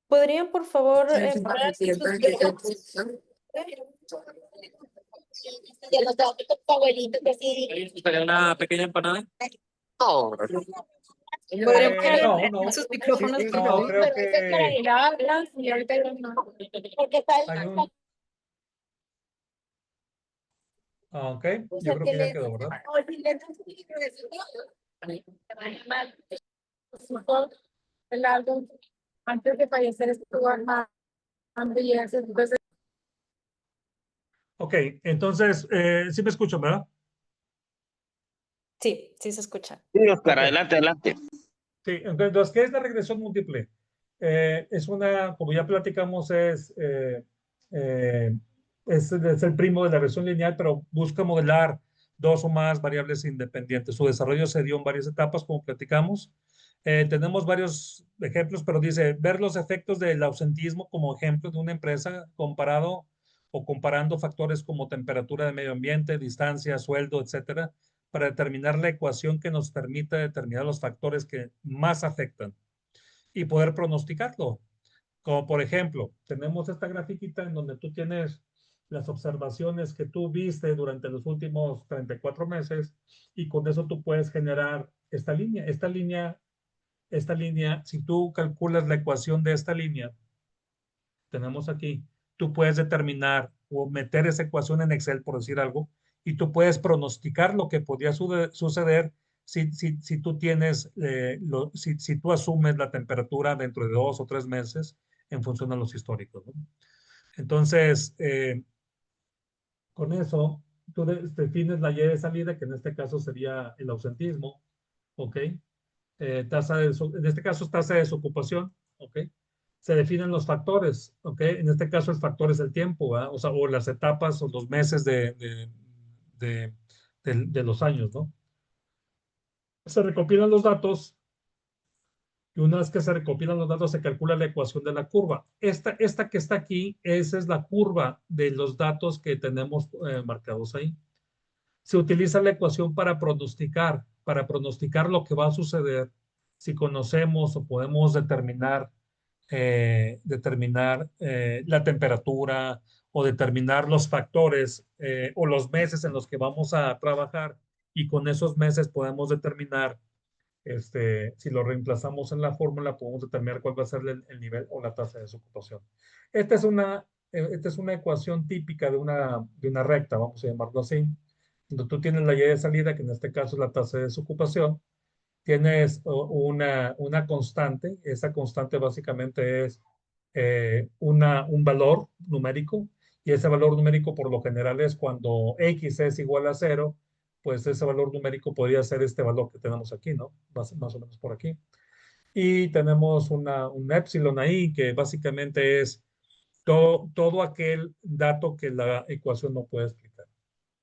¿Podrían, por favor, poner Ya los dos, tu abuelito, que sí. ¿Gustaría una pequeña empanada? ¿podrían poner no. sus micrófonos, por No, favor? creo que Y ahorita no, porque está hay un... Ok, yo creo que ya quedó, ¿verdad? El álbum antes de fallecer estuvo armando y eso, entonces Ok, entonces, sí me escuchan, ¿verdad? Sí, sí se escucha. Sí, Oscar, Ok. adelante, adelante. Sí, entonces, ¿qué es la regresión múltiple? Es como ya platicamos, es el primo de la regresión lineal, pero busca modelar dos o más variables independientes. Su desarrollo se dio en varias etapas, como platicamos. Tenemos varios ejemplos, pero dice, ver los efectos del ausentismo como ejemplo de una empresa comparando factores como temperatura de medio ambiente, distancia, sueldo, etcétera, para determinar la ecuación que nos permita determinar los factores que más afectan y poder pronosticarlo. Como por ejemplo, tenemos esta grafiquita en donde tú tienes las observaciones que tú viste durante los últimos 34 meses y con eso tú puedes generar esta línea. Esta línea, si tú calculas la ecuación de esta línea, tenemos aquí, tú puedes determinar o meter esa ecuación en Excel, por decir algo, y tú puedes pronosticar lo que podría suceder si tú tienes, si tú asumes la temperatura dentro de 2 o 3 meses en función de los históricos, ¿no? Entonces, con eso, tú defines la Y de salida, que en este caso sería el ausentismo, ¿ok? En este caso, tasa de desocupación, ¿ok? Se definen los factores, ¿ok? En este caso, el factor es el tiempo, ¿verdad? O sea, o las etapas o los meses de los años, ¿no? Se recopilan los datos y una vez que se recopilan los datos, se calcula la ecuación de la curva. Esta que está aquí, esa es la curva de los datos que tenemos marcados ahí. Se utiliza la ecuación para pronosticar lo que va a suceder si conocemos o podemos determinar la temperatura o determinar los factores o los meses en los que vamos a trabajar y con esos meses podemos determinar si lo reemplazamos en la fórmula, podemos determinar cuál va a ser el nivel o la tasa de desocupación. Esta es una ecuación típica de una recta, vamos a llamarlo así, donde tú tienes la Y de salida, que en este caso es la tasa de desocupación, tienes una constante, esa constante básicamente es un valor numérico, Y ese valor numérico por lo general es cuando X es igual a 0, pues ese valor numérico podría ser este valor que tenemos aquí, ¿no? Más o menos por aquí. Y tenemos un epsilon ahí que básicamente es todo aquel dato que la ecuación no puede explicar.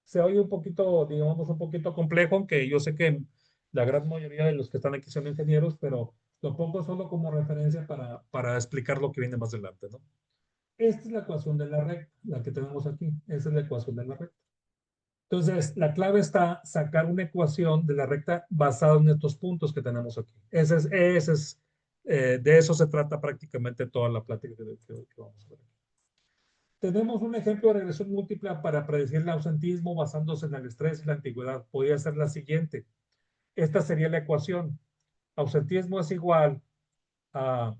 Se oye un poquito, digamos, un poquito complejo, aunque yo sé que la gran mayoría de los que están aquí son ingenieros, pero lo pongo solo como referencia para explicar lo que viene más adelante, ¿no? Esta es la ecuación de la recta, la que tenemos aquí. Esa es la ecuación de la recta. Entonces, la clave está sacar una ecuación de la recta basada en estos puntos que tenemos aquí. De eso se trata prácticamente toda la plática que vamos a ver. Tenemos un ejemplo de regresión múltiple para predecir el ausentismo basándose en el estrés y la antigüedad. Podría ser la siguiente. Esta sería la ecuación. Ausentismo es igual a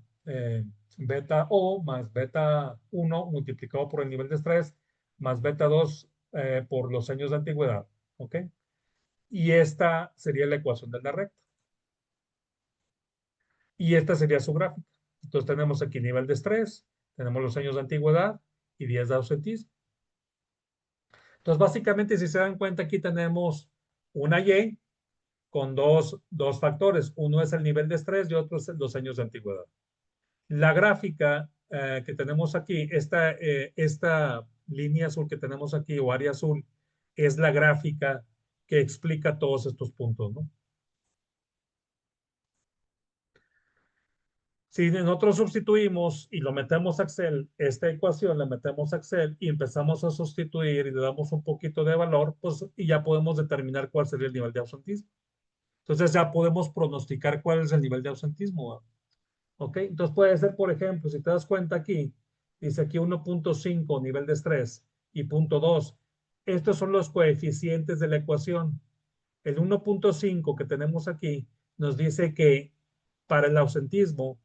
beta O más beta 1 multiplicado por el nivel de estrés más beta 2 por los años de antigüedad. ¿Ok? Y esta sería la ecuación de la recta. Y esta sería su gráfica. Entonces tenemos aquí nivel de estrés, tenemos los años de antigüedad y 10 de ausentismo. Entonces básicamente si se dan cuenta aquí tenemos una Y con dos factores. Uno es el nivel de estrés y otro es los años de antigüedad. La gráfica que tenemos aquí, esta línea azul que tenemos aquí o área azul, es la gráfica que explica todos estos puntos, ¿no? Si nosotros sustituimos y lo metemos a Excel, esta ecuación la metemos a Excel y empezamos a sustituir y le damos un poquito de valor, pues y ya podemos determinar cuál sería el nivel de ausentismo. Entonces ya podemos pronosticar cuál es el nivel de ausentismo, ¿no? ¿Ok? Entonces puede ser, por ejemplo, si te das cuenta aquí, dice aquí 1.5 nivel de estrés y 0.2. Estos son los coeficientes de la ecuación. El 1.5 que tenemos aquí nos dice que para el ausentismo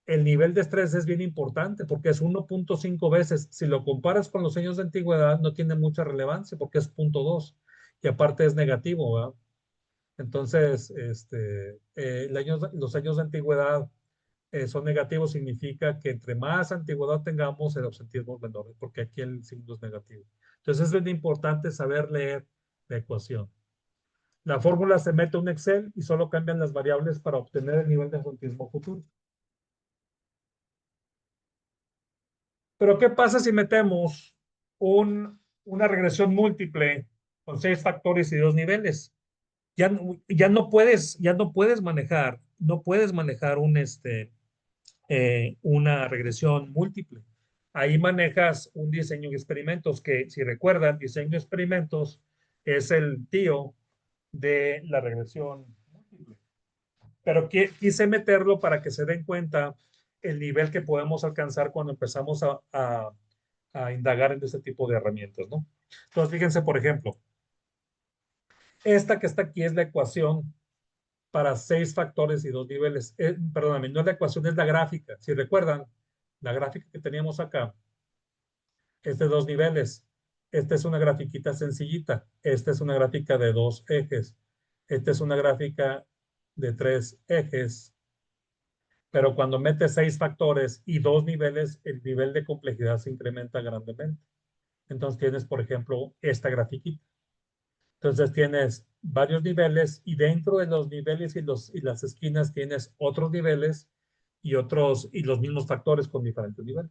el nivel de estrés es bien importante porque es 1.5 veces. Si lo comparas con los años de antigüedad, no tiene mucha relevancia porque es 0.2 y aparte es negativo, ¿verdad? Entonces, los años de antigüedad son negativos, significa que entre más antigüedad tengamos, el ausentismo es menor, porque aquí el signo es negativo. Entonces es bien importante saber leer la ecuación. La fórmula se mete en un Excel y solo cambian las variables para obtener el nivel de ausentismo futuro. Pero ¿qué pasa si metemos una regresión múltiple con 6 factores y 2 niveles? Ya no puedes manejar, una regresión múltiple. Ahí manejas un diseño de experimentos que, si recuerdan, diseño de experimentos es el tío de la regresión múltiple. Pero quise meterlo para que se den cuenta el nivel que podemos alcanzar cuando empezamos a indagar en este tipo de herramientas, ¿no? Entonces, fíjense, por ejemplo, esta que está aquí es la ecuación para 6 factores y 2 niveles. Perdóname, no es la ecuación, es la gráfica. Si recuerdan, la gráfica que teníamos acá es de 2 niveles. Esta es una grafiquita sencillita. Esta es una gráfica de 2 ejes. Esta es una gráfica de 3 ejes. Pero cuando metes 6 factores y 2 niveles, el nivel de complejidad se incrementa grandemente. Entonces tienes, por ejemplo, esta grafiquita. Entonces tienes varios niveles y dentro de los niveles y las esquinas tienes otros niveles y los mismos factores con diferentes niveles.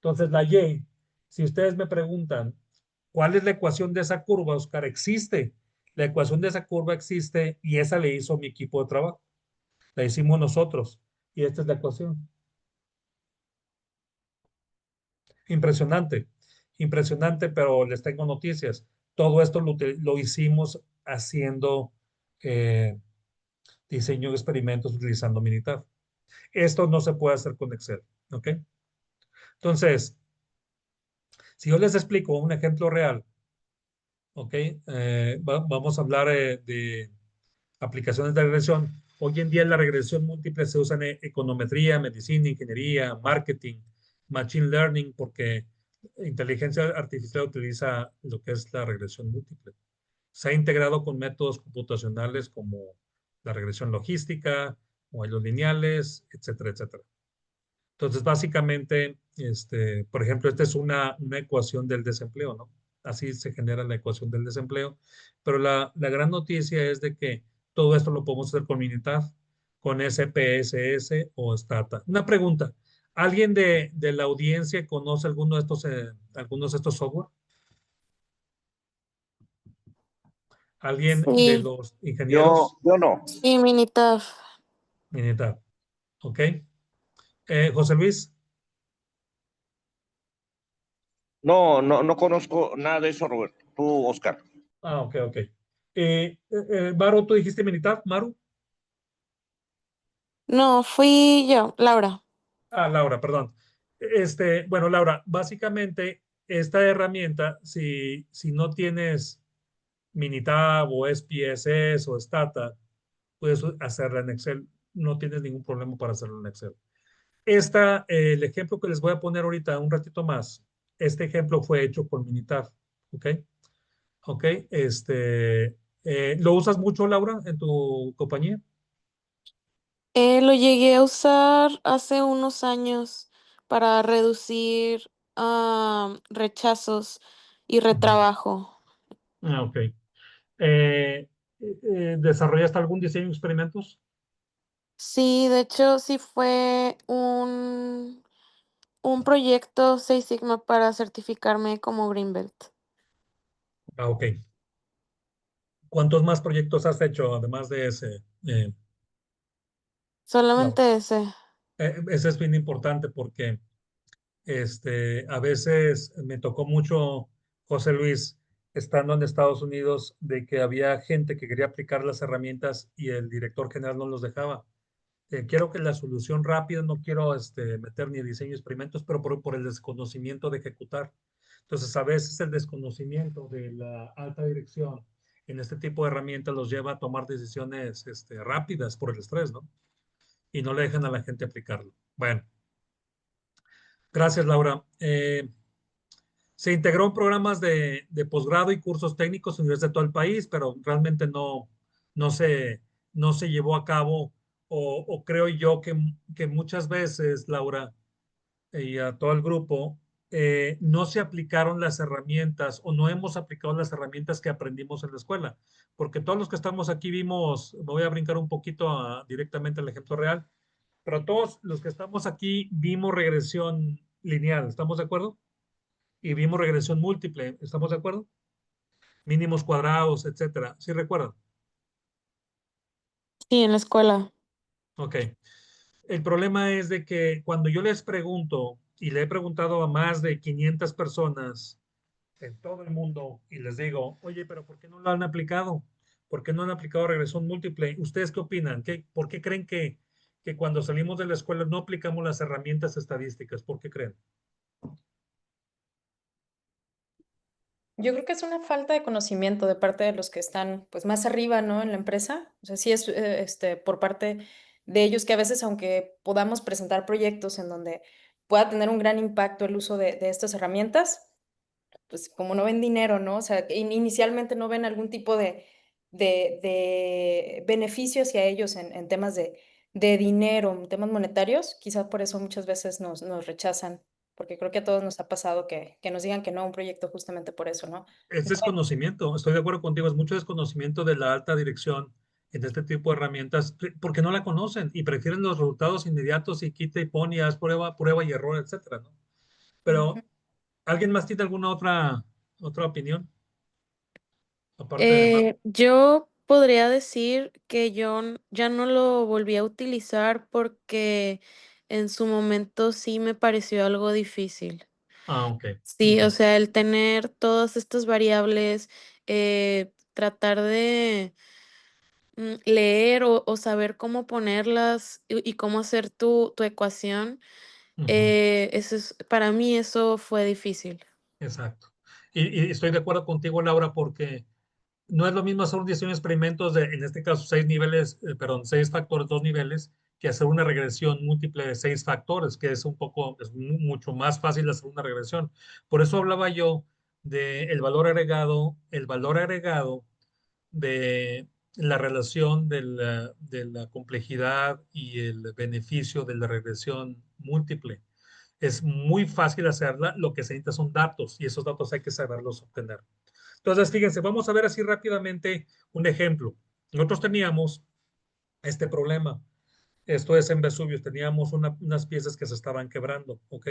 Entonces la Y, si ustedes me preguntan, ¿cuál es la ecuación de esa curva, Oscar? Existe. La ecuación de esa curva existe y esa le hizo mi equipo de trabajo. La hicimos nosotros y esta es la ecuación. Impresionante, impresionante, pero les tengo noticias. Todo esto lo hicimos haciendo diseño de experimentos utilizando Minitab. Esto no se puede hacer con Excel, ¿ok? Entonces, si yo les explico un ejemplo real, ¿ok? Vamos a hablar de aplicaciones de regresión. Hoy en día la regresión múltiple se usa en econometría, medicina, ingeniería, marketing, machine learning, porque inteligencia artificial utiliza lo que es la regresión múltiple. Se ha integrado con métodos computacionales como la regresión logística, modelos lineales, etcétera, etcétera. Entonces, básicamente, Por ejemplo, esta es una ecuación del desempleo, ¿no? Así se genera la ecuación del desempleo. Pero la gran noticia es de que todo esto lo podemos hacer con Minitab, con SPSS o Stata. Una pregunta, ¿alguien de la audiencia conoce algunos de estos software? ¿Alguien de Sí, los ingenieros? Yo no. sí, Minitab. Minitab, ¿ok? José Luis. No conozco nada de eso, Roberto. Tú, Oscar. Ah, ok, ok. Maru, ¿tú dijiste Minitab, Maru? No, fui yo, Laura. Ah, Laura, perdón. Bueno, Laura, básicamente esta herramienta, si no tienes Minitab o SPSS o Stata, puedes hacerla en Excel. No tienes ningún problema para hacerlo en Excel. El ejemplo que les voy a poner ahorita un ratito más, este ejemplo fue hecho con Minitab, ¿ok? ¿Ok? ¿Lo usas mucho, Laura, en tu compañía? Lo llegué a usar hace unos años para reducir rechazos y Ujú. retrabajo. Ah, ok. ¿Desarrollaste algún diseño de experimentos? Sí, de hecho, sí fue un proyecto Seis Sigma para certificarme como Green Belt. Ah, ok. ¿Cuántos más proyectos has hecho además de ese, Laura? Solamente ese. Ese es bien importante porque a veces me tocó mucho, José Luis, estando en Estados Unidos, de que había gente que quería aplicar las herramientas y el director general no los dejaba. Quiero que la solución rápida, no quiero meter ni diseño de experimentos, pero por el desconocimiento de ejecutar. Entonces, a veces el desconocimiento de la alta dirección en este tipo de herramientas los lleva a tomar decisiones rápidas por el estrés, ¿no? Y no le dejan a la gente aplicarlo. Bueno, gracias, Laura. Se integró en programas de posgrado y cursos técnicos en universidades de todo el país, pero realmente no se, no se llevó a cabo, o creo yo que muchas veces, Laura, y a todo el grupo, no se aplicaron las herramientas o no hemos aplicado las herramientas que aprendimos en la escuela, porque todos los que estamos aquí vimos, me voy a brincar un poquito directamente al ejemplo real, pero todos los que estamos aquí vimos regresión lineal, ¿estamos de acuerdo? Y vimos regresión múltiple, ¿estamos de acuerdo? Mínimos cuadrados, etcétera. ¿Sí recuerdan? Sí, en la escuela. Ok. El problema es de que cuando yo les pregunto, y le he preguntado a más de 500 personas en todo el mundo, y les digo, oye, pero ¿por qué no lo han aplicado? ¿Por qué no han aplicado regresión múltiple? ¿Ustedes qué opinan? ¿Por qué creen que cuando salimos de la escuela no aplicamos las herramientas estadísticas? ¿Por qué creen? Yo creo que es una falta de conocimiento de parte de los que están pues más arriba, ¿no? En la empresa. O sea, sí es por parte de ellos que a veces, aunque podamos presentar proyectos en donde pueda tener un gran impacto el uso de estas herramientas, pues como no ven dinero, ¿no? O sea, inicialmente no ven algún tipo de beneficio hacia ellos en temas de dinero, en temas monetarios, quizás por eso muchas veces nos rechazan, porque creo que a todos nos ha pasado que nos digan que no a un proyecto justamente por eso, ¿no? Es desconocimiento, estoy de acuerdo contigo, es mucho desconocimiento de la alta dirección en este tipo de herramientas, porque no la conocen y prefieren los resultados inmediatos y quita y pon y haz prueba, prueba y error, etcétera, ¿no? Ujú. Pero, ¿alguien más tiene alguna otra opinión? Aparte de Mar. Yo podría decir que ya no lo volví a utilizar porque en su momento sí me pareció algo difícil. Ah, ok, Sí, ok. o sea, el tener todas estas variables, tratar de leer o saber cómo ponerlas y cómo hacer tu ecuación, Ujú, para mí eso fue difícil. exacto. Y estoy de acuerdo contigo, Laura, porque no es lo mismo hacer un diseño de experimentos de, en este caso, 6 niveles, perdón, 6 factores, 2 niveles, que hacer una regresión múltiple de 6 factores, que es mucho más fácil hacer una regresión. Por eso hablaba yo de el valor agregado de la relación de la complejidad y el beneficio de la regresión múltiple. Es muy fácil hacerla, lo que se necesita son datos y esos datos hay que saberlos obtener. Entonces, fíjense, vamos a ver así rápidamente un ejemplo. Nosotros teníamos este problema. Esto es en Vesuvius, teníamos unas piezas que se estaban quebrando, ¿ok?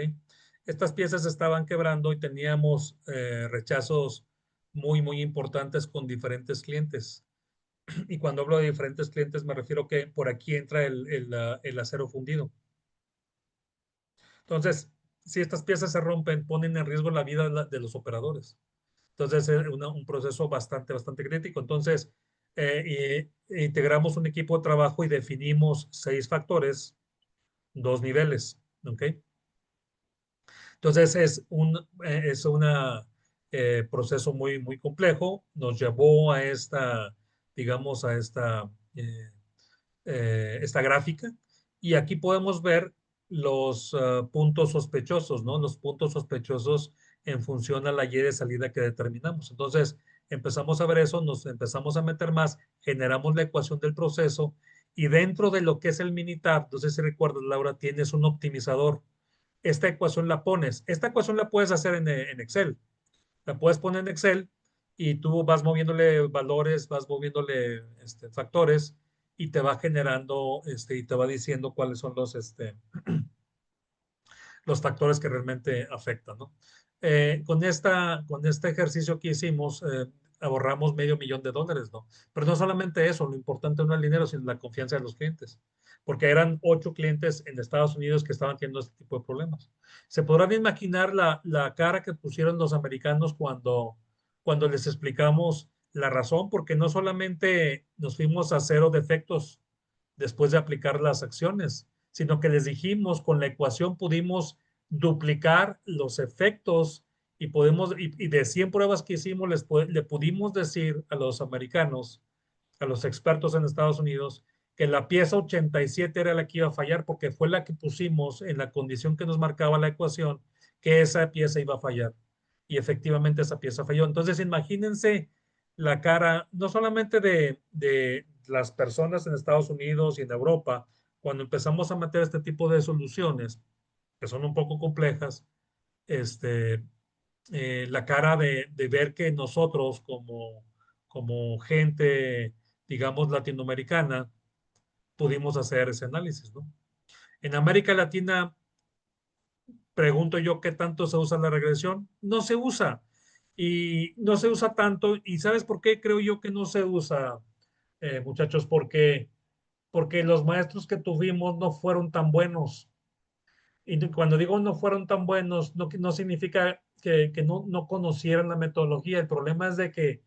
Estas piezas se estaban quebrando y teníamos rechazos muy importantes con diferentes clientes. Y cuando hablo de diferentes clientes, me refiero que por aquí entra el acero fundido. Entonces, si estas piezas se rompen, ponen en riesgo la vida de los operadores. Entonces, es un proceso bastante crítico. Entonces, integramos un equipo de trabajo y definimos 6 factores, 2 niveles. ¿Ok? Entonces, es un proceso muy complejo. Nos llevó a esta, digamos, a esta gráfica. Y aquí podemos ver los puntos sospechosos, ¿no? Los puntos sospechosos en función a la Y de salida que determinamos. Entonces, empezamos a ver eso, nos empezamos a meter más, generamos la ecuación del proceso y dentro de lo que es el Minitab, no sé si recuerdas, Laura, tienes un optimizador. Esta ecuación la pones. Esta ecuación la puedes hacer en Excel. La puedes poner en Excel y tú vas moviéndole valores, vas moviéndole factores y te va generando y te va diciendo cuáles son los factores que realmente afectan, ¿no? Con este ejercicio que hicimos, ahorramos $500,000, ¿no? Pero no solamente eso, lo importante no es el dinero, sino la confianza de los clientes, porque eran 8 clientes en Estados Unidos que estaban teniendo este tipo de problemas. Se podrán imaginar la cara que pusieron los americanos cuando les explicamos la razón, porque no solamente nos fuimos a 0 defectos después de aplicar las acciones, sino que les dijimos con la ecuación pudimos duplicar los efectos y de 100 pruebas que hicimos le pudimos decir a los americanos, a los expertos en Estados Unidos, que la pieza 87 era la que iba a fallar porque fue la que pusimos en la condición que nos marcaba la ecuación, que esa pieza iba a fallar. Y efectivamente esa pieza falló. Entonces imagínense la cara, no solamente de las personas en Estados Unidos y en Europa, cuando empezamos a meter este tipo de soluciones, que son un poco complejas, este, la cara de ver que nosotros como gente, digamos, latinoamericana, pudimos hacer ese análisis, ¿no? En América Latina, pregunto yo qué tanto se usa la regresión. No se usa. Y no se usa tanto. ¿Y sabes por qué creo yo que no se usa, muchachos? Porque los maestros que tuvimos no fueron tan buenos. Y cuando digo no fueron tan buenos, no significa que no conocieran la metodología. El problema es de que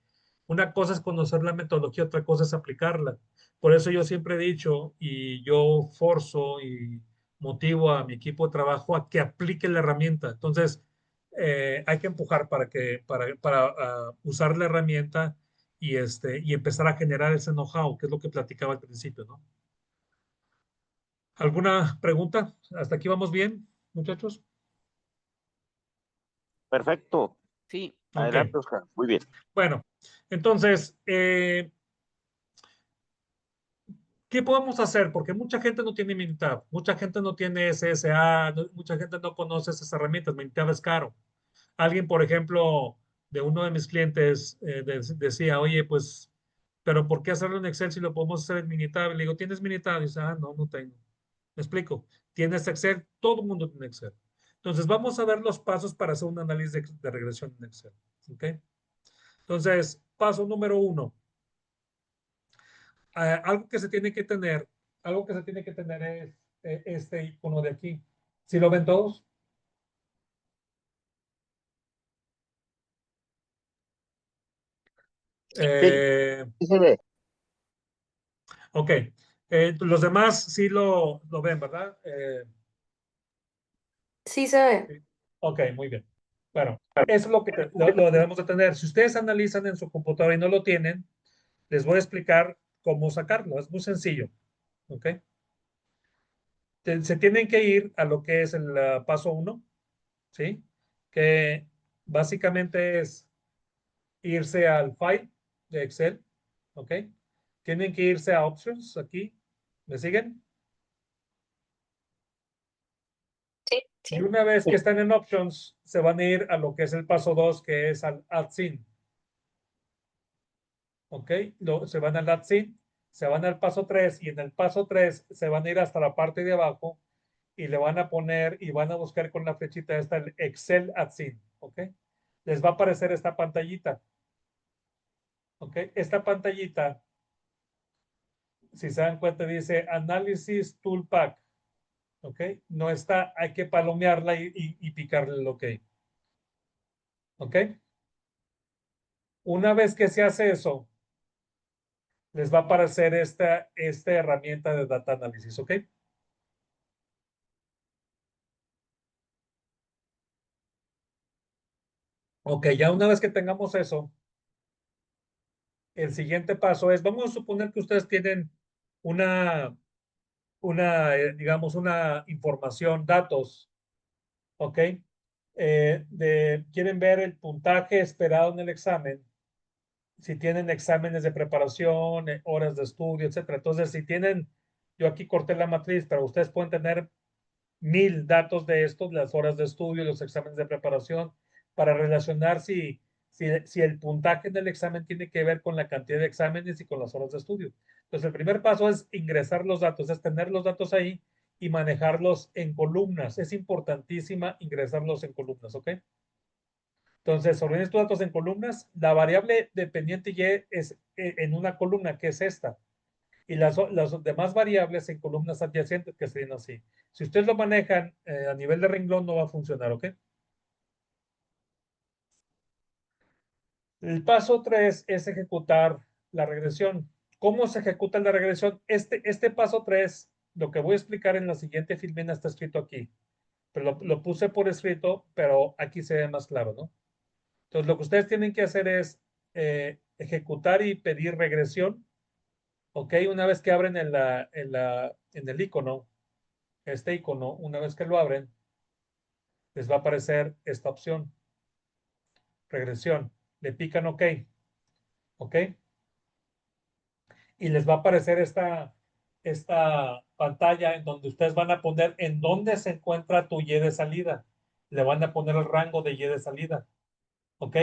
una cosa es conocer la metodología, otra cosa es aplicarla. Por eso yo siempre he dicho y yo forzo y motivo a mi equipo de trabajo a que aplique la herramienta. Entonces, hay que empujar para usar la herramienta y empezar a generar ese know-how, que es lo que platicaba al principio, ¿no? ¿Alguna pregunta? ¿Hasta aquí vamos bien, muchachos? Perfecto. Sí, Ok. Adelante, Oscar. Muy bien. Bueno, entonces, ¿qué podemos hacer? Porque mucha gente no tiene Minitab, mucha gente no tiene SSA, mucha gente no conoce esas herramientas. Minitab es caro. Alguien, por ejemplo, de uno de mis clientes decía, oye, pues, pero ¿por qué hacerlo en Excel si lo podemos hacer en Minitab? Le digo, ¿tienes Minitab? Y dice, no tengo. Me explico. ¿Tienes Excel? Todo el mundo tiene Excel. Entonces, vamos a ver los pasos para hacer un análisis de regresión en Excel. ¿Ok? Entonces, paso número 1. Algo que se tiene que tener, algo que se tiene que tener es este icono de aquí. ¿Sí lo ven todos? Eh, Sí se ve. ok. Los demás sí lo ven, ¿verdad? Sí se ve. Sí. Ok, muy bien. Bueno, eso es lo que lo debemos de tener. Si ustedes analizan en su computadora y no lo tienen, les voy a explicar cómo sacarlo. Es muy sencillo. ¿Ok? Se tienen que ir a lo que es el paso 1, ¿sí? Que básicamente es irse al file de Excel, ¿ok? Tienen que irse a options aquí. ¿Me siguen? Sí. Sí. Y una vez que están en options, se van a ir a lo que es el paso 2, que es al add scene. ¿Ok? Se van al add scene, se van al paso 3 y en el paso 3 se van a ir hasta la parte de abajo y le van a poner y van a buscar con la flechita esta el Excel add scene. ¿Ok? Les va a aparecer esta pantallita. ¿Ok? Esta pantallita, si se dan cuenta, dice Analysis Tool Pack. ¿Ok? No está, hay que palomearla y picarle el OK. ¿Ok? Una vez que se hace eso, les va a aparecer esta herramienta de Data Analysis. ¿Ok? Ok, ya una vez que tengamos eso, el siguiente paso es, vamos a suponer que ustedes tienen digamos, una información, datos, ¿ok? Quieren ver el puntaje esperado en el examen, si tienen exámenes de preparación, horas de estudio, etcétera. Entonces, si tienen, yo aquí corté la matriz, pero ustedes pueden tener 1000 datos de estos, las horas de estudio, los exámenes de preparación, para relacionar si el puntaje del examen tiene que ver con la cantidad de exámenes y con las horas de estudio. Entonces, el primer paso es ingresar los datos, es tener los datos ahí y manejarlos en columnas. Es importantísima ingresarlos en columnas, ¿ok? Entonces, ordenen tus datos en columnas. La variable dependiente Y es en una columna, que es esta. Y las demás variables en columnas adyacentes, que serían así. Si ustedes lo manejan a nivel de renglón, no va a funcionar, ¿ok? El paso 3 es ejecutar la regresión. ¿Cómo se ejecuta la regresión? Este paso 3, lo que voy a explicar en la siguiente filmina está escrito aquí. Pero lo puse por escrito, pero aquí se ve más claro, ¿no? Entonces, lo que ustedes tienen que hacer es ejecutar y pedir regresión. ¿Ok? Una vez que abren en el icono, este icono, una vez que lo abren, les va a aparecer esta opción, regresión. Le pican OK. ¿Ok? Y les va a aparecer esta pantalla en donde ustedes van a poner en dónde se encuentra tu Y de salida. Le van a poner el rango de Y de salida. ¿Ok?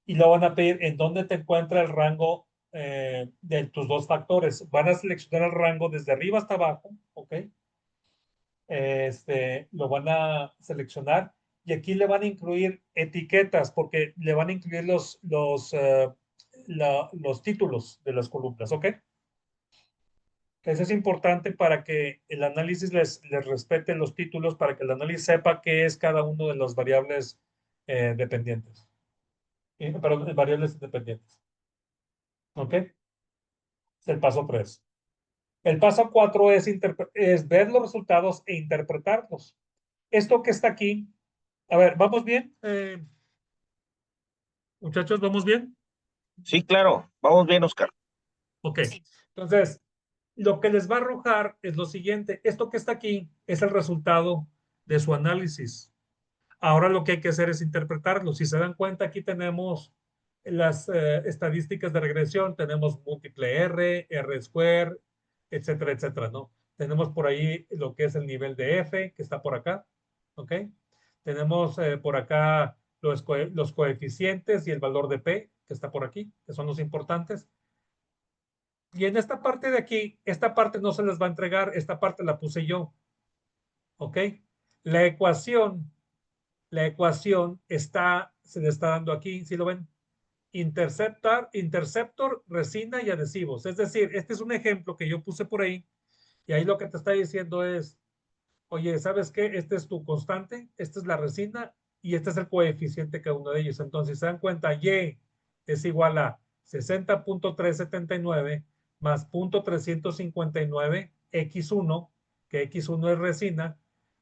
Y lo van a pedir en dónde te encuentra el rango de tus dos factores. Van a seleccionar el rango desde arriba hasta abajo. ¿Ok? Lo van a seleccionar y aquí le van a incluir etiquetas porque le van a incluir los títulos de las columnas, ¿ok? Eso es importante para que el análisis les respete los títulos, para que el análisis sepa qué es cada uno de las variables dependientes. Perdón, variables independientes. ¿Ok? Es el paso 3. El paso 4 es ver los resultados e interpretarlos. Esto que está aquí, a ver, ¿vamos bien? Muchachos, ¿vamos bien? Sí, claro, vamos bien, Oscar. Ok. Entonces, lo que les va a arrojar es lo siguiente. Esto que está aquí es el resultado de su análisis. Ahora lo que hay que hacer es interpretarlo. Si se dan cuenta, aquí tenemos las estadísticas de regresión. Tenemos múltiple R, R square, etcétera, etcétera, ¿no? Tenemos por ahí lo que es el nivel de F, que está por acá. ¿Ok? Tenemos por acá los coeficientes y el valor de P, que está por aquí, que son los importantes. Y en esta parte de aquí, esta parte no se les va a entregar, esta parte la puse yo. ¿Ok? La ecuación se le está dando aquí, ¿sí lo ven? Interceptor, resina y adhesivos. Es decir, este es un ejemplo que yo puse por ahí y ahí lo que te está diciendo es, oye, ¿sabes qué? Este es tu constante, esta es la resina y este es el coeficiente de cada uno de ellos. Entonces, se dan cuenta, Y es igual a 60.379 más 0.359 X1, que X1 es resina,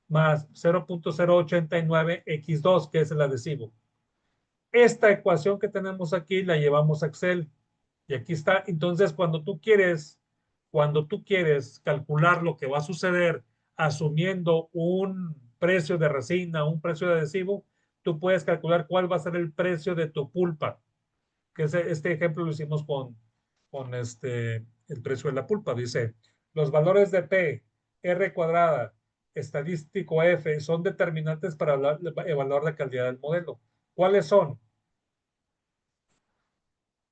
más 0.089 X2, que es el adhesivo. Esta ecuación que tenemos aquí la llevamos a Excel y aquí está. Entonces, cuando tú quieres calcular lo que va a suceder asumiendo un precio de resina, un precio de adhesivo, tú puedes calcular cuál va a ser el precio de tu pulpa. Que este ejemplo lo hicimos con el precio de la pulpa. Dice, los valores de P, R cuadrada estadístico F son determinantes para evaluar la calidad del modelo. ¿Cuáles son?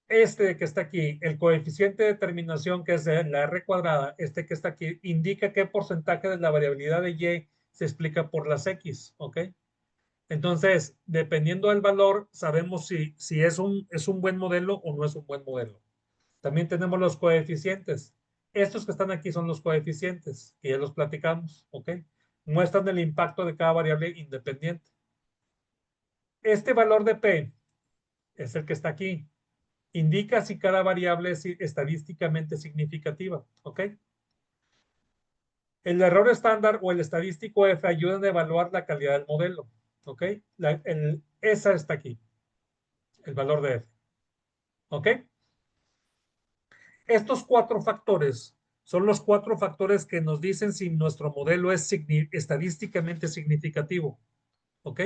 Este que está aquí, el coeficiente de determinación, que es la R cuadrada, este que está aquí, indica qué porcentaje de la variabilidad de Y se explica por las X, ¿ok? Entonces, dependiendo del valor, sabemos si es un buen modelo o no es un buen modelo. También tenemos los coeficientes. Estos que están aquí son los coeficientes, que ya los platicamos, ¿ok? Muestran el impacto de cada variable independiente. Este valor de P es el que está aquí. Indica si cada variable es estadísticamente significativa, ¿ok? El error estándar o el estadístico F ayudan a evaluar la calidad del modelo, ¿ok? Esa está aquí, el valor de F, ¿ok? Estos 4 factores son los 4 factores que nos dicen si nuestro modelo es estadísticamente significativo, ¿ok?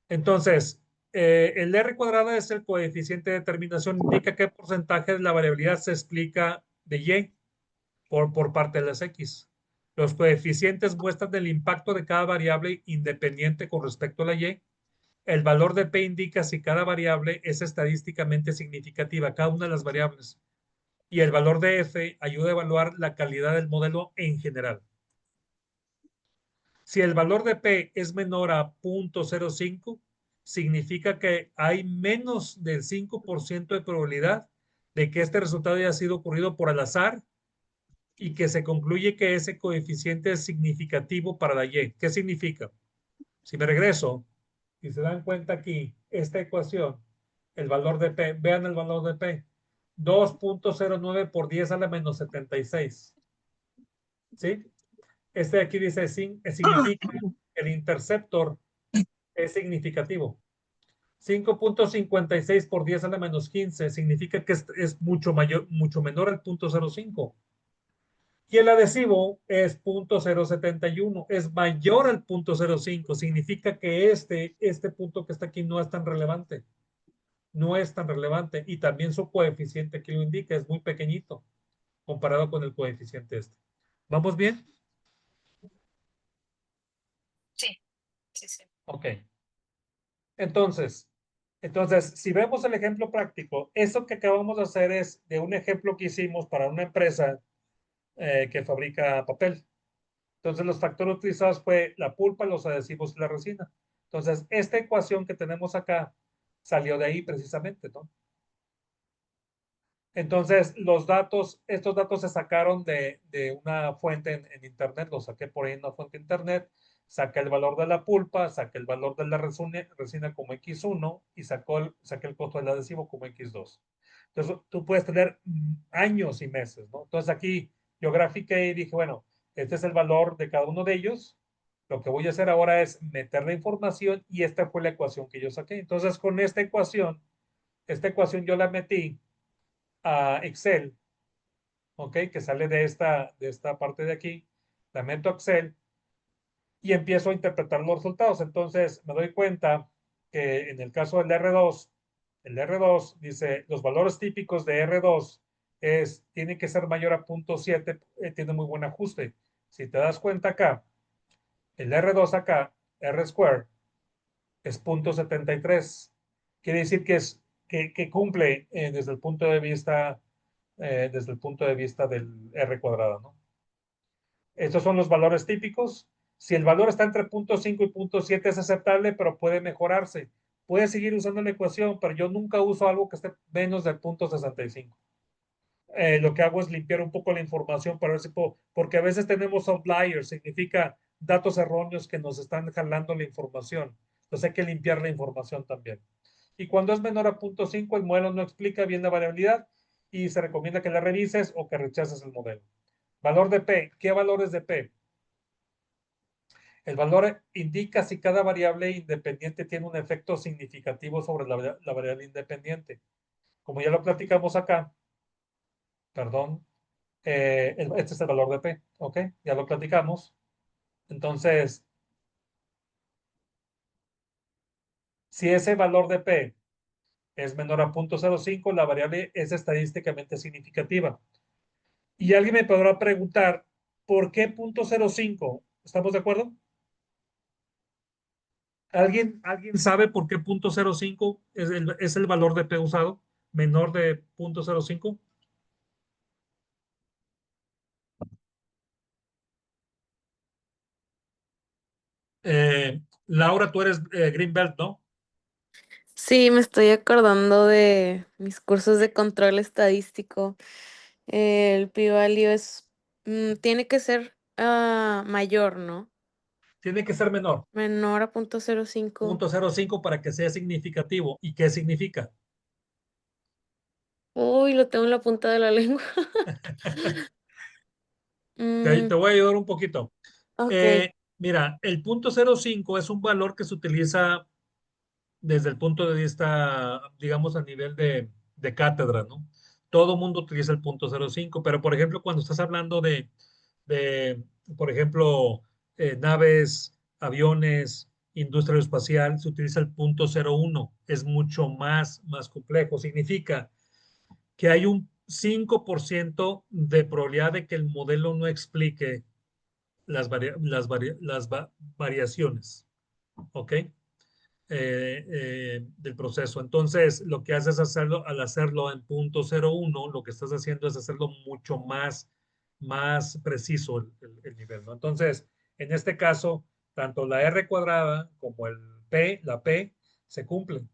Entonces, el R cuadrada es el coeficiente de determinación, indica qué porcentaje de la variabilidad se explica de Y por parte de las X. Los coeficientes muestran el impacto de cada variable independiente con respecto a la Y. El valor de P indica si cada variable es estadísticamente significativa, cada una de las variables. Y el valor de F ayuda a evaluar la calidad del modelo en general. Si el valor de P es menor a 0.05, significa que hay menos del 5% de probabilidad de que este resultado haya sido ocurrido por al azar y que se concluye que ese coeficiente es significativo para la Y. ¿Qué significa? Si me regreso y se dan cuenta aquí, esta ecuación, el valor de P, vean el valor de P, 2.09 por 10 a la menos 76. ¿Sí? Este de aquí dice, significa que el interceptor es significativo. 5.56 por 10 a la menos 15 significa que es mucho menor al 0.05. Y el adhesivo es 0.071, es mayor al 0.05, significa que este punto que está aquí no es tan relevante. No es tan relevante. Y también su coeficiente aquí lo indica, es muy pequeñito comparado con el coeficiente este. ¿Vamos bien? Sí, sí, sí. Ok. Entonces, si vemos el ejemplo práctico, eso que acabamos de hacer es de un ejemplo que hicimos para una empresa que fabrica papel. Entonces, los factores utilizados fue la pulpa, los adhesivos y la resina. Entonces, esta ecuación que tenemos acá salió de ahí precisamente, ¿no? Entonces, estos datos se sacaron de una fuente en Internet, los saqué por ahí en una fuente de Internet, saqué el valor de la pulpa, saqué el valor de la resina como X1 y saqué el costo del adhesivo como X2. Entonces, tú puedes tener años y meses, ¿no? Entonces, aquí yo grafiqué y dije, bueno, este es el valor de cada uno de ellos. Lo que voy a hacer ahora es meter la información y esta fue la ecuación que yo saqué. Entonces, con esta ecuación yo la metí a Excel, ¿ok? Que sale de esta parte de aquí, la meto a Excel y empiezo a interpretar los resultados. Entonces me doy cuenta que en el caso del R2, el R2 dice los valores típicos de R2 tiene que ser mayor a 0.7, tiene muy buen ajuste. Si te das cuenta acá, el R2 acá, R square, es 0.73. Quiere decir que cumple desde el punto de vista del R cuadrado, ¿no? Estos son los valores típicos. Si el valor está entre 0.5 y 0.7 es aceptable, pero puede mejorarse. Puede seguir usando la ecuación, pero yo nunca uso algo que esté menos del 0.65. Lo que hago es limpiar un poco la información para ver si puedo, porque a veces tenemos outliers, significa datos erróneos que nos están jalando la información. Entonces hay que limpiar la información también. Y cuando es menor a 0.5, el modelo no explica bien la variabilidad y se recomienda que la revises o que rechaces el modelo. Valor de P. ¿Qué valores de P? El valor indica si cada variable independiente tiene un efecto significativo sobre la variable independiente. Como ya lo platicamos acá, perdón, este es el valor de P, ¿ok? Ya lo platicamos. Entonces, si ese valor de P es menor a 0.05, la variable es estadísticamente significativa. Y alguien me podrá preguntar, ¿Por qué 0.05? ¿Estamos de acuerdo? ¿Alguien sabe por qué 0.05 es el valor de P usado? Menor de 0.05. Laura, tú eres Greenbelt, ¿no? Sí, me estoy acordando de mis cursos de control estadístico. El p-value tiene que ser mayor, ¿no? Tiene que ser menor. Menor a 0.05. 0.05 para que sea significativo. ¿Y qué significa? Uy, lo tengo en la punta de la lengua. Te voy a ayudar un poquito. Ok. Mira, el 0.05 es un valor que se utiliza desde el punto de vista, digamos, a nivel de cátedra, ¿no? Todo mundo utiliza el 0.05, pero por ejemplo, cuando estás hablando de por ejemplo, naves, aviones, industria aeroespacial, se utiliza el 0.01. Es mucho más complejo. Significa que hay un 5% de probabilidad de que el modelo no explique las variaciones, ¿ok? Del proceso. Entonces, lo que haces al hacerlo en 0.01, lo que estás haciendo es hacerlo mucho más preciso el nivel, ¿no? Entonces, en este caso, tanto la R cuadrada como la P se cumplen.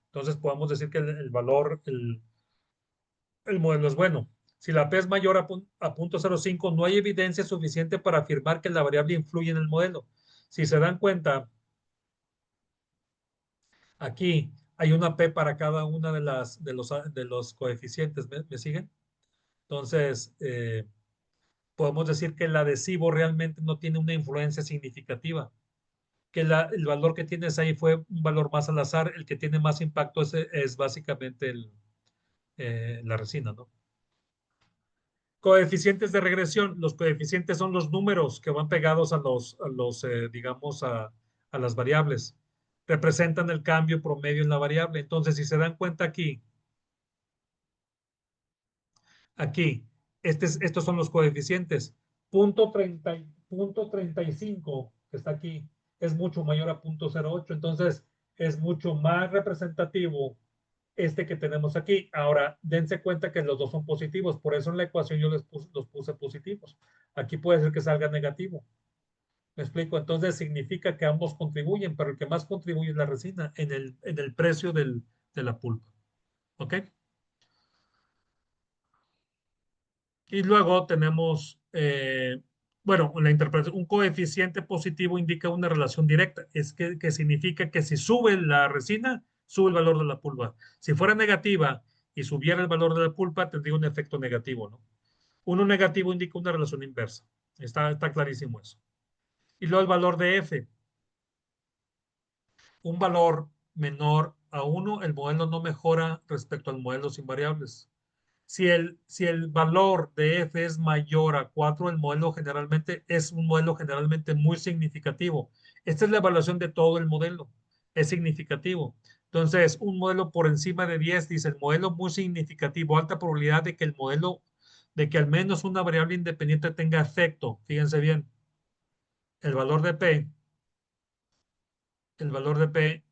Entonces, podemos decir que el valor, el modelo es bueno. Si la P es mayor a 0.05, no hay evidencia suficiente para afirmar que la variable influye en el modelo. Si se dan cuenta, aquí hay una P para cada una de los coeficientes. ¿Me siguen? Entonces, podemos decir que el adhesivo realmente no tiene una influencia significativa, que el valor que tienes ahí fue un valor más al azar, el que tiene más impacto es básicamente la resina, ¿no? Coeficientes de regresión. Los coeficientes son los números que van pegados digamos, a las variables. Representan el cambio promedio en la variable. Entonces, si se dan cuenta aquí, estos son los coeficientes. Punto 35, que está aquí, es mucho mayor a 0.08. Entonces, es mucho más representativo este que tenemos aquí. Ahora, dense cuenta que los dos son positivos, por eso en la ecuación yo los puse positivos. Aquí puede ser que salga negativo. ¿Me explico? Entonces significa que ambos contribuyen, pero el que más contribuye es la resina en el precio de la pulpa. ¿Ok? Y luego tenemos, bueno, la interpretación, un coeficiente positivo indica una relación directa. Es que significa que si sube la resina, sube el valor de la pulpa. Si fuera negativa y subiera el valor de la pulpa, tendría un efecto negativo, ¿no? Uno negativo indica una relación inversa. Está clarísimo eso. Y luego el valor de F. Un valor menor a 1, el modelo no mejora respecto al modelo sin variables. Si el valor de F es mayor a 4, el modelo generalmente es un modelo generalmente muy significativo. Esta es la evaluación de todo el modelo. Es significativo. Entonces, un modelo por encima de 10 dice el modelo muy significativo, alta probabilidad de que el modelo, de que al menos una variable independiente tenga efecto. Fíjense bien, el valor de P, el valor de P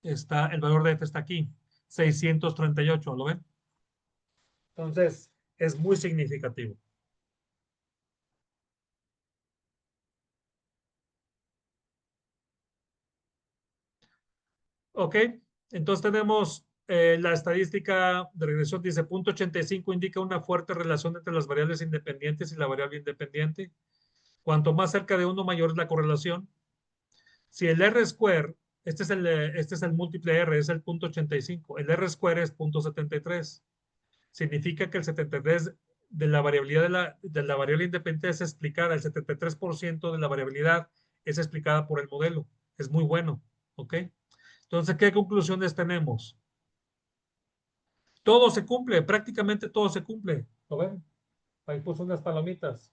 el valor de F está aquí, 638, ¿lo ven? Entonces, es muy significativo. Ok, entonces tenemos la estadística de regresión, dice 0.85 indica una fuerte relación entre las variables independientes y la variable independiente. Cuanto más cerca de uno, mayor es la correlación. Si el R square, este es el múltiple R, es el 0.85, el R square es 0.73. Significa que el 73 de la variabilidad de la variable independiente es explicada, el 73% de la variabilidad es explicada por el modelo. Es muy bueno, ¿ok? Entonces, ¿qué conclusiones tenemos? Todo se cumple, prácticamente todo se cumple. ¿Lo ven? Ahí puse unas palomitas.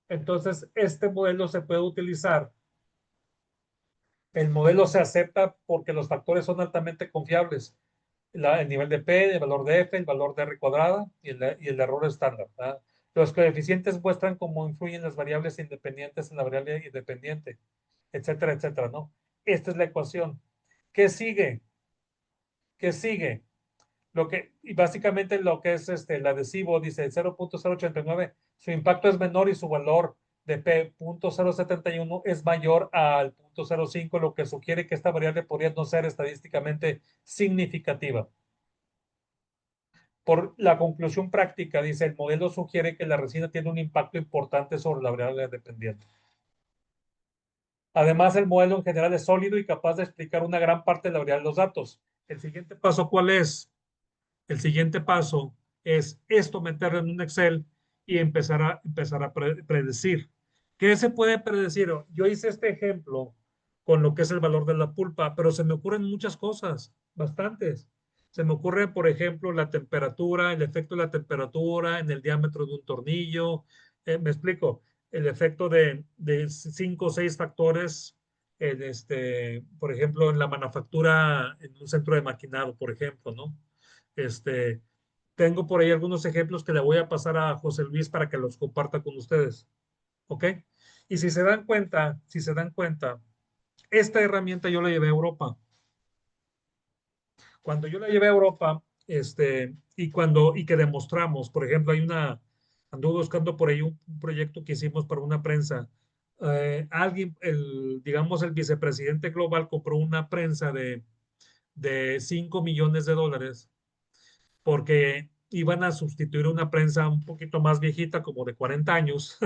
Entonces, este modelo se puede utilizar. El modelo se acepta porque los factores son altamente confiables. El nivel de P, el valor de F, el valor de R cuadrada y el error estándar, ¿verdad? Los coeficientes muestran cómo influyen las variables independientes en la variable independiente, etcétera, etcétera, ¿no? Esta es la ecuación. ¿Qué sigue? ¿Qué sigue? Y básicamente lo que es el adhesivo dice 0.089, su impacto es menor y su valor de P.071 es mayor al 0.05, lo que sugiere que esta variable podría no ser estadísticamente significativa. Por la conclusión práctica, dice, el modelo sugiere que la resina tiene un impacto importante sobre la variable dependiente. Además, el modelo en general es sólido y capaz de explicar una gran parte de la variabilidad de los datos. El siguiente paso, ¿cuál es? El siguiente paso es esto, meterlo en un Excel y empezar a predecir. ¿Qué se puede predecir? Yo hice este ejemplo con lo que es el valor de la pulpa, pero se me ocurren muchas cosas, bastantes. Se me ocurre, por ejemplo, la temperatura, el efecto de la temperatura en el diámetro de un tornillo. Me explico, el efecto de 5 o 6 factores, por ejemplo, en la manufactura, en un centro de maquinado, por ejemplo, ¿no? Este, Tengo por ahí algunos ejemplos que le voy a pasar a José Luis para que los comparta con ustedes. ¿Ok? Y si se dan cuenta, esta herramienta yo la llevé a Europa. Cuando yo la llevé a Europa, y que demostramos, por ejemplo, anduve buscando por ahí un proyecto que hicimos para una prensa. Digamos, el vicepresidente global compró una prensa de 5 millones de dólares porque iban a sustituir una prensa un poquito más viejita, como de 40 años,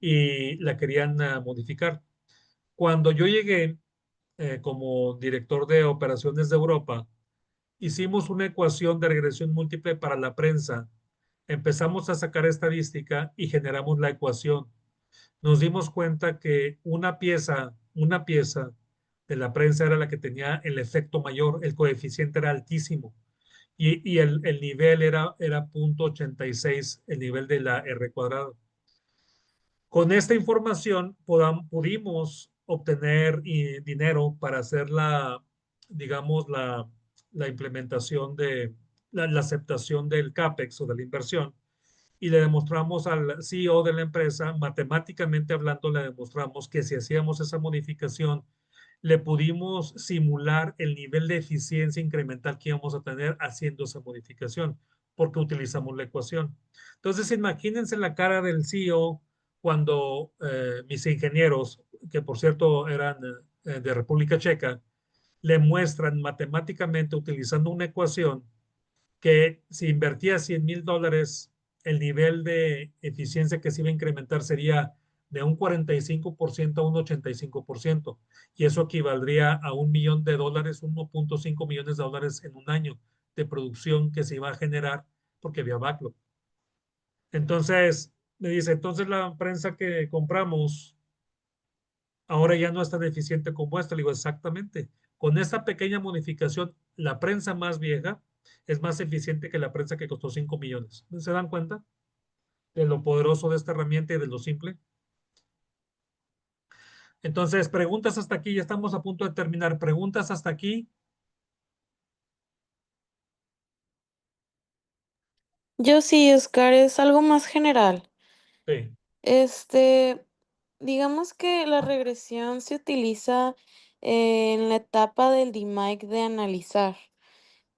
y la querían modificar. Cuando yo llegué como director de operaciones de Europa, hicimos una ecuación de regresión múltiple para la prensa. Empezamos a sacar estadística y generamos la ecuación. Nos dimos cuenta que una pieza de la prensa era la que tenía el efecto mayor, el coeficiente era altísimo y el nivel era 0.86, el nivel de la R cuadrado. Con esta información pudimos obtener dinero para hacer digamos, la implementación la aceptación del CAPEX o de la inversión. Y le demostramos al CEO de la empresa, matemáticamente hablando, le demostramos que si hacíamos esa modificación, le pudimos simular el nivel de eficiencia incremental que íbamos a tener haciendo esa modificación, porque utilizamos la ecuación. Entonces, imagínense la cara del CEO cuando mis ingenieros, que por cierto eran de República Checa, le muestran matemáticamente utilizando una ecuación que si invertía $100,000, el nivel de eficiencia que se iba a incrementar sería de un 45% a un 85%. Y eso equivaldría a $1,000,000, 1.5 millones de dólares en un año de producción que se iba a generar porque había backlog. Entonces, me dice, entonces la prensa que compramos ahora ya no es tan eficiente como esta. Le digo, exactamente. Con esta pequeña modificación, la prensa más vieja es más eficiente que la prensa que costó 5 millones. ¿Se dan cuenta de lo poderoso de esta herramienta y de lo simple? Entonces, preguntas hasta aquí. Ya estamos a punto de terminar. Preguntas hasta aquí. Yo sí, Oscar, es algo más general. Sí. Este, digamos que la regresión se utiliza en la etapa del DMAIC de analizar. Ajá.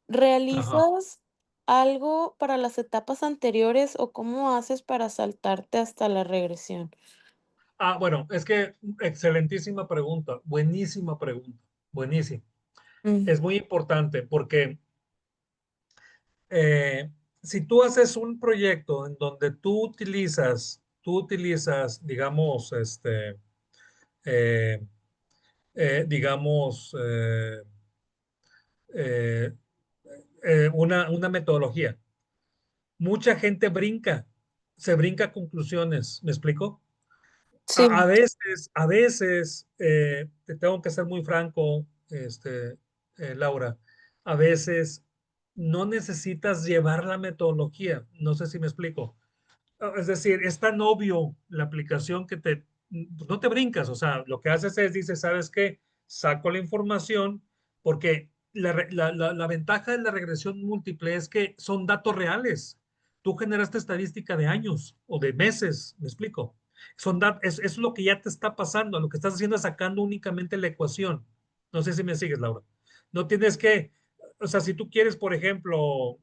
¿Realizas algo para las etapas anteriores o cómo haces para saltarte hasta la regresión? Bueno, es que excelentísima pregunta. Buenísima pregunta. Buenísima. Mm, Es muy importante porque eh, si tú haces un proyecto en donde digamos, eh, digamos, eh, una metodología, mucha gente se brinca conclusiones, ¿me explico? A sí, veces, te tengo que ser muy franco, Laura, a veces no necesitas llevar la metodología, no sé si me explico. Es decir, es tan obvio la aplicación que pues no te brincas, o sea, lo que haces es, dices, ¿sabes qué? Saco la información porque la ventaja de la regresión múltiple es que son datos reales. Tú generaste estadística de años o de meses, ¿me explico? Es lo que ya te está pasando. Lo que estás haciendo es sacando únicamente la ecuación. No sé si me sigues, Laura. No tienes que, o sea, si tú quieres, por ejemplo,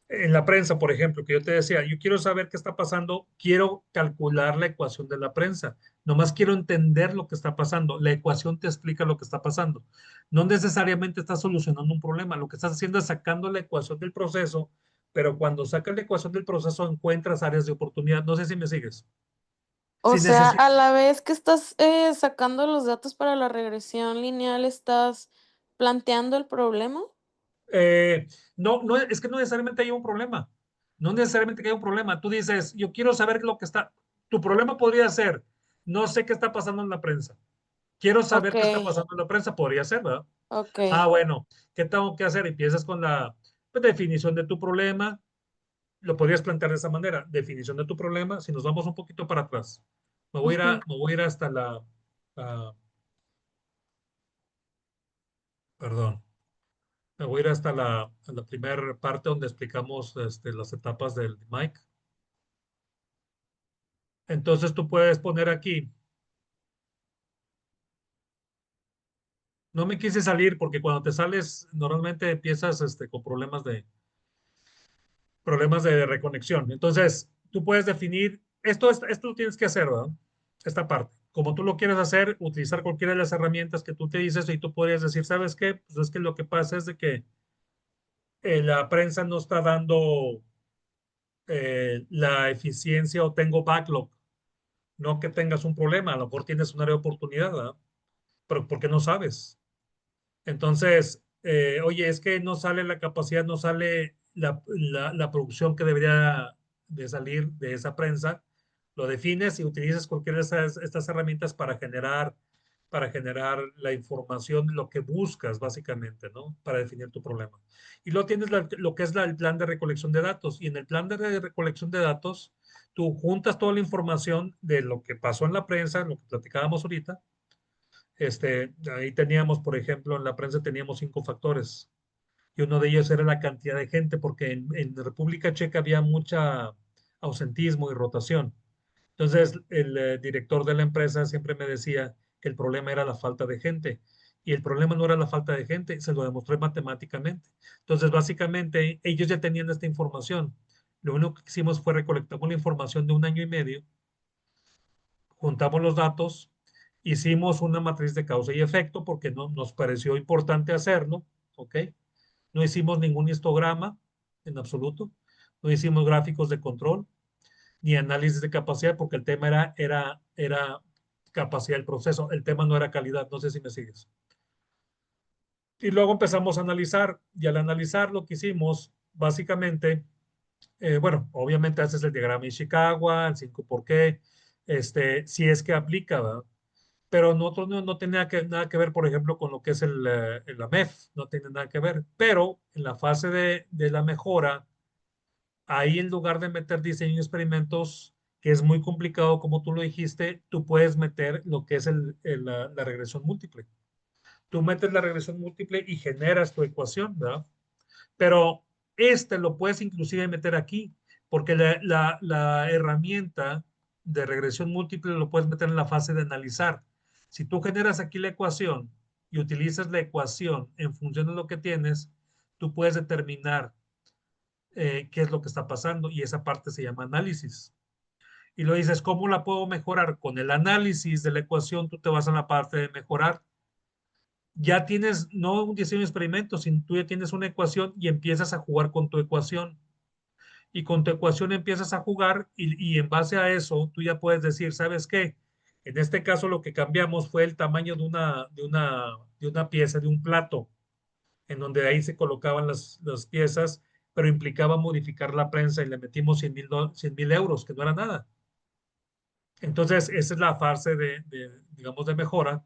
en la prensa, por ejemplo, que yo te decía, yo quiero saber qué está pasando, quiero calcular la ecuación de la prensa. Nomás quiero entender lo que está pasando. La ecuación te explica lo que está pasando. No necesariamente estás solucionando un problema. Lo que estás haciendo es sacando la ecuación del proceso, pero cuando sacas la ecuación del proceso encuentras áreas de oportunidad. No sé si me sigues. O Si sea, necesitas, a la vez que estás sacando los datos para la regresión lineal, estás planteando el problema. Eh, no, no, es que no necesariamente hay un problema. No necesariamente que hay un problema. Tú dices, yo quiero saber lo que está. Tu problema podría ser, no sé qué está pasando en la prensa. Quiero saber Ok, qué está pasando en la prensa. Podría ser, ¿verdad? ok. Ah, bueno, ¿qué tengo que hacer? Empiezas con la pues, definición de tu problema. Lo podrías plantear de esa manera. Definición de tu problema. Si nos vamos un poquito para atrás, Ujú. me voy a ir hasta perdón. Me voy a ir hasta la primera parte donde explicamos las etapas del Mike. Entonces tú puedes poner aquí, no me quise salir porque cuando te sales normalmente empiezas con problemas de reconexión. Entonces tú puedes definir, esto lo tienes que hacer, ¿verdad? Esta parte. Como tú lo quieres hacer, utilizar cualquiera de las herramientas que tú te dices y tú podrías decir, ¿sabes qué? Pues es que lo que pasa es de que la prensa no está dando la eficiencia o tengo backlog. No que tengas un problema, a lo mejor tienes un área de oportunidad, ¿verdad? Pero porque no sabes. Entonces, oye, es que no sale la capacidad, no sale la producción que debería de salir de esa prensa. Lo defines y utilizas cualquiera de estas herramientas para generar la información, lo que buscas básicamente, ¿no? Para definir tu problema. Y luego tienes lo que es el plan de recolección de datos. Y en el plan de recolección de datos, tú juntas toda la información de lo que pasó en la prensa, lo que platicábamos ahorita, ahí teníamos, por ejemplo, en la prensa teníamos 5 factores y uno de ellos era la cantidad de gente, porque en República Checa había mucha ausentismo y rotación. Entonces, el director de la empresa siempre me decía que el problema era la falta de gente y el problema no era la falta de gente, se lo demostré matemáticamente. Entonces, básicamente, ellos ya tenían esta información. Lo único que hicimos fue recolectamos la información de 1 año y medio, juntamos los datos, hicimos una matriz de causa y efecto porque no, nos pareció importante hacerlo, ¿ok? No hicimos ningún histograma en absoluto, no hicimos gráficos de control, ni análisis de capacidad porque el tema era capacidad del proceso, el tema no era calidad, no sé si me sigues. Y luego empezamos a analizar y al analizar lo que hicimos, básicamente, bueno, obviamente haces el diagrama de Ishikawa, el 5 por qué, si es que aplica, ¿verdad? Pero nosotros no tenía nada que ver, por ejemplo, con lo que es el AMEF, no tiene nada que ver. Pero en la fase de la mejora, ahí en lugar de meter diseño y experimentos, que es muy complicado, como tú lo dijiste, tú puedes meter lo que es la regresión múltiple. Tú metes la regresión múltiple y generas tu ecuación, ¿verdad? Pero lo puedes inclusive meter aquí, porque la herramienta de regresión múltiple lo puedes meter en la fase de analizar. Si tú generas aquí la ecuación y utilizas la ecuación en función de lo que tienes, tú puedes determinar qué es lo que está pasando y esa parte se llama análisis. Y lo dices, ¿cómo la puedo mejorar? Con el análisis de la ecuación, tú te vas a la parte de mejorar. Ya tienes no un diseño de experimento, sino tú ya tienes una ecuación y empiezas a jugar con tu ecuación. Y con tu ecuación empiezas a jugar y en base a eso tú ya puedes decir, ¿sabes qué? En este caso lo que cambiamos fue el tamaño de una pieza, de un plato, en donde ahí se colocaban las piezas, pero implicaba modificar la prensa y le metimos 100,000 euros, que no era nada. Entonces, esa es la fase digamos, de mejora.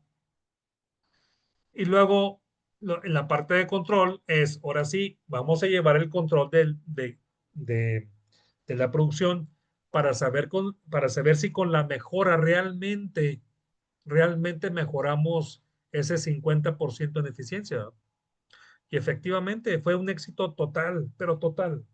Y luego, en la parte de control es, ahora sí, vamos a llevar el control de, de la producción para saber si con la mejora realmente mejoramos ese 50% en eficiencia. Y efectivamente fue un éxito total, pero total.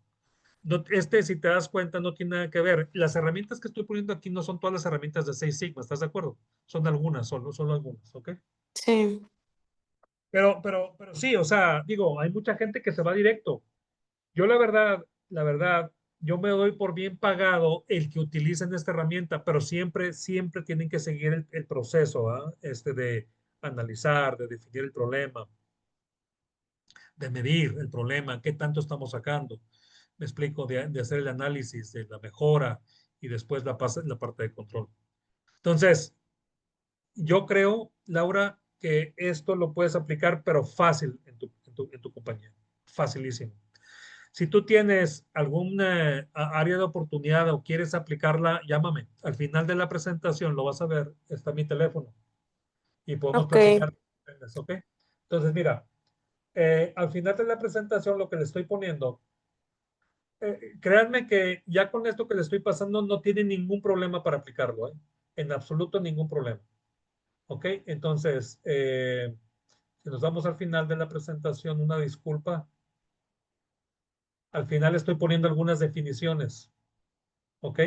Si te das cuenta, no tiene nada que ver. Las herramientas que estoy poniendo aquí no son todas las herramientas de Six Sigma, ¿estás de acuerdo? Son algunas, solo algunas, ¿ok? Sí. Pero sí, o sea, digo, hay mucha gente que se va directo. Yo la verdad, yo me doy por bien pagado el que utilicen esta herramienta, pero siempre tienen que seguir el proceso, ¿ah? De analizar, de definir el problema, de medir el problema, qué tanto estamos sacando. Me explico, de hacer el análisis de la mejora y después la parte de control. Entonces, yo creo, Laura, que esto lo puedes aplicar, pero fácil en tu compañía. Facilísimo. Si tú tienes alguna área de oportunidad o quieres aplicarla, llámame. Al final de la presentación lo vas a ver, está mi teléfono y podemos Ok. platicar. ¿Ok? Entonces, mira, al final de la presentación lo que le estoy poniendo, créanme que ya con esto que le estoy pasando no tiene ningún problema para aplicarlo, ¿eh? En absoluto ningún problema. ¿Ok? Entonces, si nos vamos al final de la presentación, una disculpa. Al final estoy poniendo algunas definiciones. ¿Ok?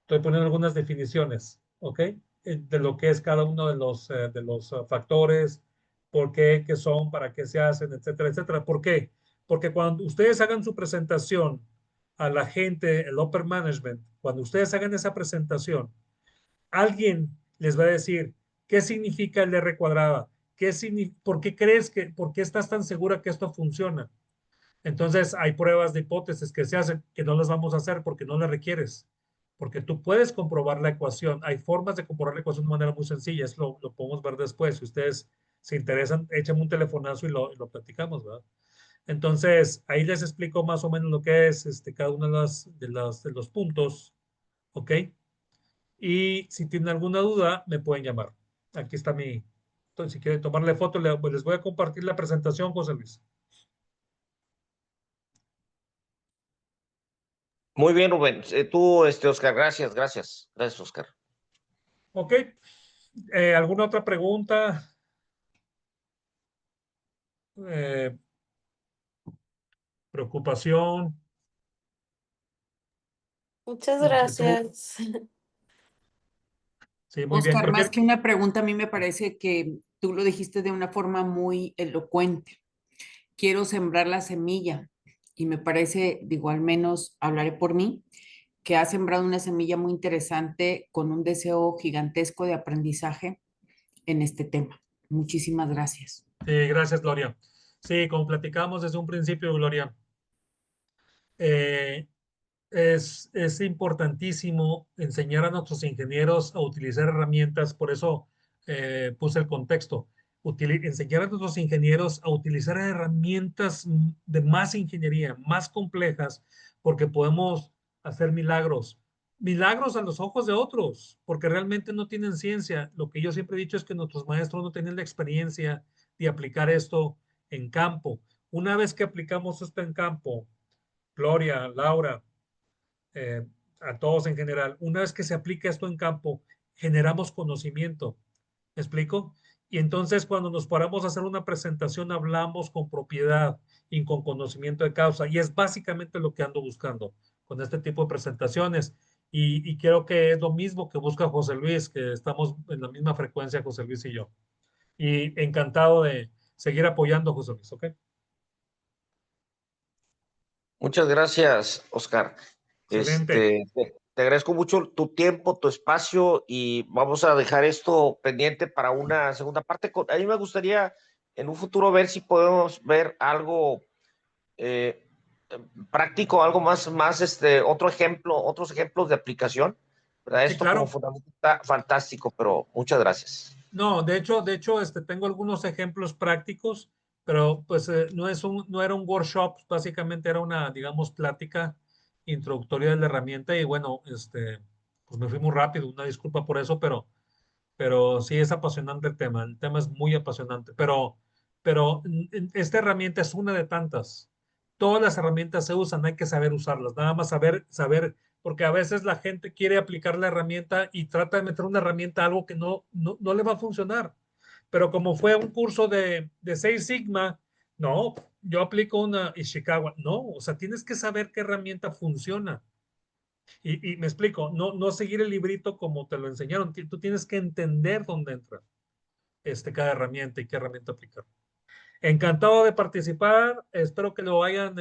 Estoy poniendo algunas definiciones, ¿ok? De lo que es cada uno de los factores, por qué, qué son, para qué se hacen, etcétera, etcétera. ¿Por qué? Porque cuando ustedes hagan su presentación a la gente, el upper management, cuando ustedes hagan esa presentación, alguien les va a decir, ¿qué significa el R cuadrada? ¿Por qué crees por qué estás tan segura que esto funciona? Entonces, hay pruebas de hipótesis que se hacen que no las vamos a hacer porque no las requieres. Porque tú puedes comprobar la ecuación. Hay formas de comprobar la ecuación de manera muy sencilla. Lo podemos ver después. Si ustedes se interesan, échame un telefonazo y lo platicamos, ¿verdad? Entonces, ahí les explico más o menos lo que es cada uno de los puntos. ¿Ok? Y si tienen alguna duda, me pueden llamar. Aquí está entonces, si quieren tomarle foto, les voy a compartir la presentación, José Luis. Muy bien, Rubén. Oscar, gracias, gracias. Gracias, Oscar. Ok. ¿Alguna otra pregunta? Eh, ¿Preocupación? Muchas ¿Inquietud? gracias. Sí, muy bien. Oscar, Creo más que que una pregunta, a mí me parece que tú lo dijiste de una forma muy elocuente. Quiero sembrar la semilla y me parece, digo, al menos hablaré por mí, que has sembrado una semilla muy interesante con un deseo gigantesco de aprendizaje en este tema. Muchísimas gracias. sí, gracias, Gloria. Sí, como platicamos desde un principio, Gloria, eh, es importantísimo enseñar a nuestros ingenieros a utilizar herramientas, por eso puse el contexto, enseñar a nuestros ingenieros a utilizar herramientas de más ingeniería, más complejas, porque podemos hacer milagros. Milagros a los ojos de otros, porque realmente no tienen ciencia. Lo que yo siempre he dicho es que nuestros maestros no tienen la experiencia de aplicar esto en campo. Una vez que aplicamos esto en campo, Gloria, Laura, eh, a todos en general, una vez que se aplica esto en campo, generamos conocimiento. ¿Me explico? Y entonces cuando nos paramos a hacer una presentación, hablamos con propiedad y con conocimiento de causa. Y es básicamente lo que ando buscando con este tipo de presentaciones. Y creo que es lo mismo que busca José Luis, que estamos en la misma frecuencia, José Luis y yo. Y encantado de seguir apoyando a José Luis, ¿ok? Muchas gracias, Oscar. Excelente. Te agradezco mucho tu tiempo, tu espacio y vamos a dejar esto pendiente para una segunda parte. A mí me gustaría en un futuro ver si podemos ver algo eh, práctico, algo otro ejemplo, otros ejemplos de aplicación. ¿Verdad? Sí, Esto como claro. fundamento está fantástico, pero muchas gracias. No, de hecho, tengo algunos ejemplos prácticos, pero pues no era un workshop, básicamente era una, digamos, plática introductoria de la herramienta y bueno, pues me fui muy rápido, una disculpa por eso, pero sí es apasionante el tema es muy apasionante, pero esta herramienta es una de tantas. Todas las herramientas se usan, hay que saber usarlas, nada más saber, porque a veces la gente quiere aplicar la herramienta y trata de meter una herramienta a algo que no le va a funcionar. Pero como fue un curso de Six Sigma, No, yo aplico una Ishikawa. No, o sea, tienes que saber qué herramienta funciona. Y me explico, no seguir el librito como te lo enseñaron. Tú tienes que entender dónde entra cada herramienta y qué herramienta aplicar. Encantado de participar. Espero que lo hayan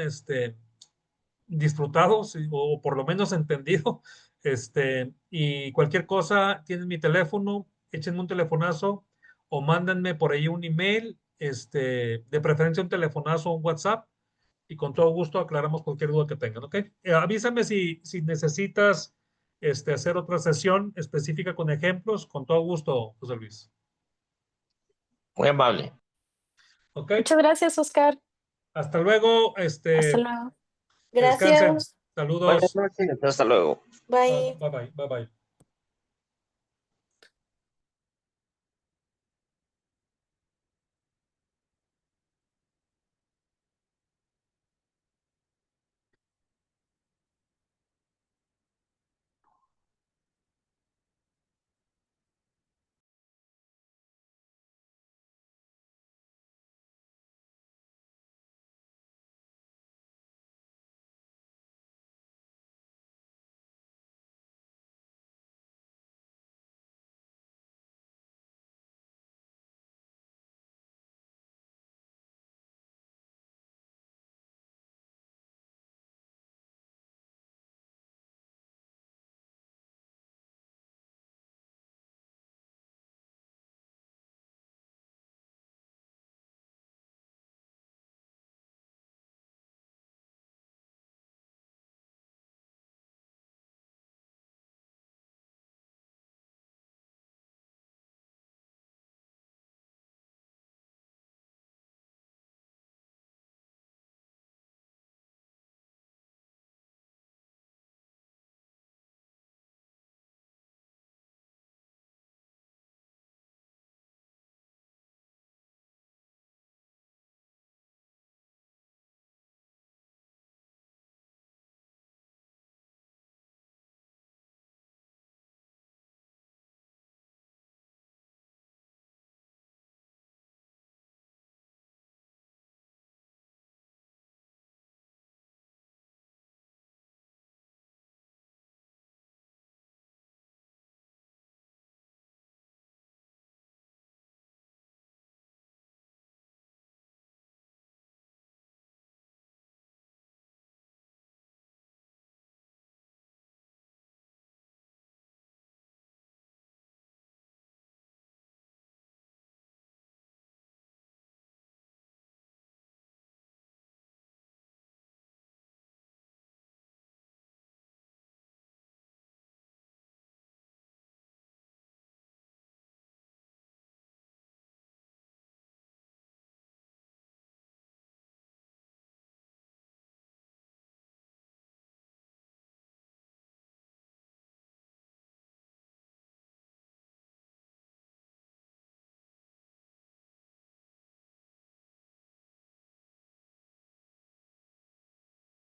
disfrutado o por lo menos entendido. Y cualquier cosa, tienen mi teléfono, échenme un telefonazo o mándenme por ahí un email, de preferencia un telefonazo o un WhatsApp, y con todo gusto aclaramos cualquier duda que tengan, ¿ok? Avísame si necesitas hacer otra sesión específica con ejemplos, con todo gusto, José Luis. Muy amable. ¿Ok? Muchas gracias, Oscar. Hasta luego. Hasta luego. Que descansen. Gracias. Saludos. Buenas noches. Hasta luego. Bye. Bye bye. Bye bye.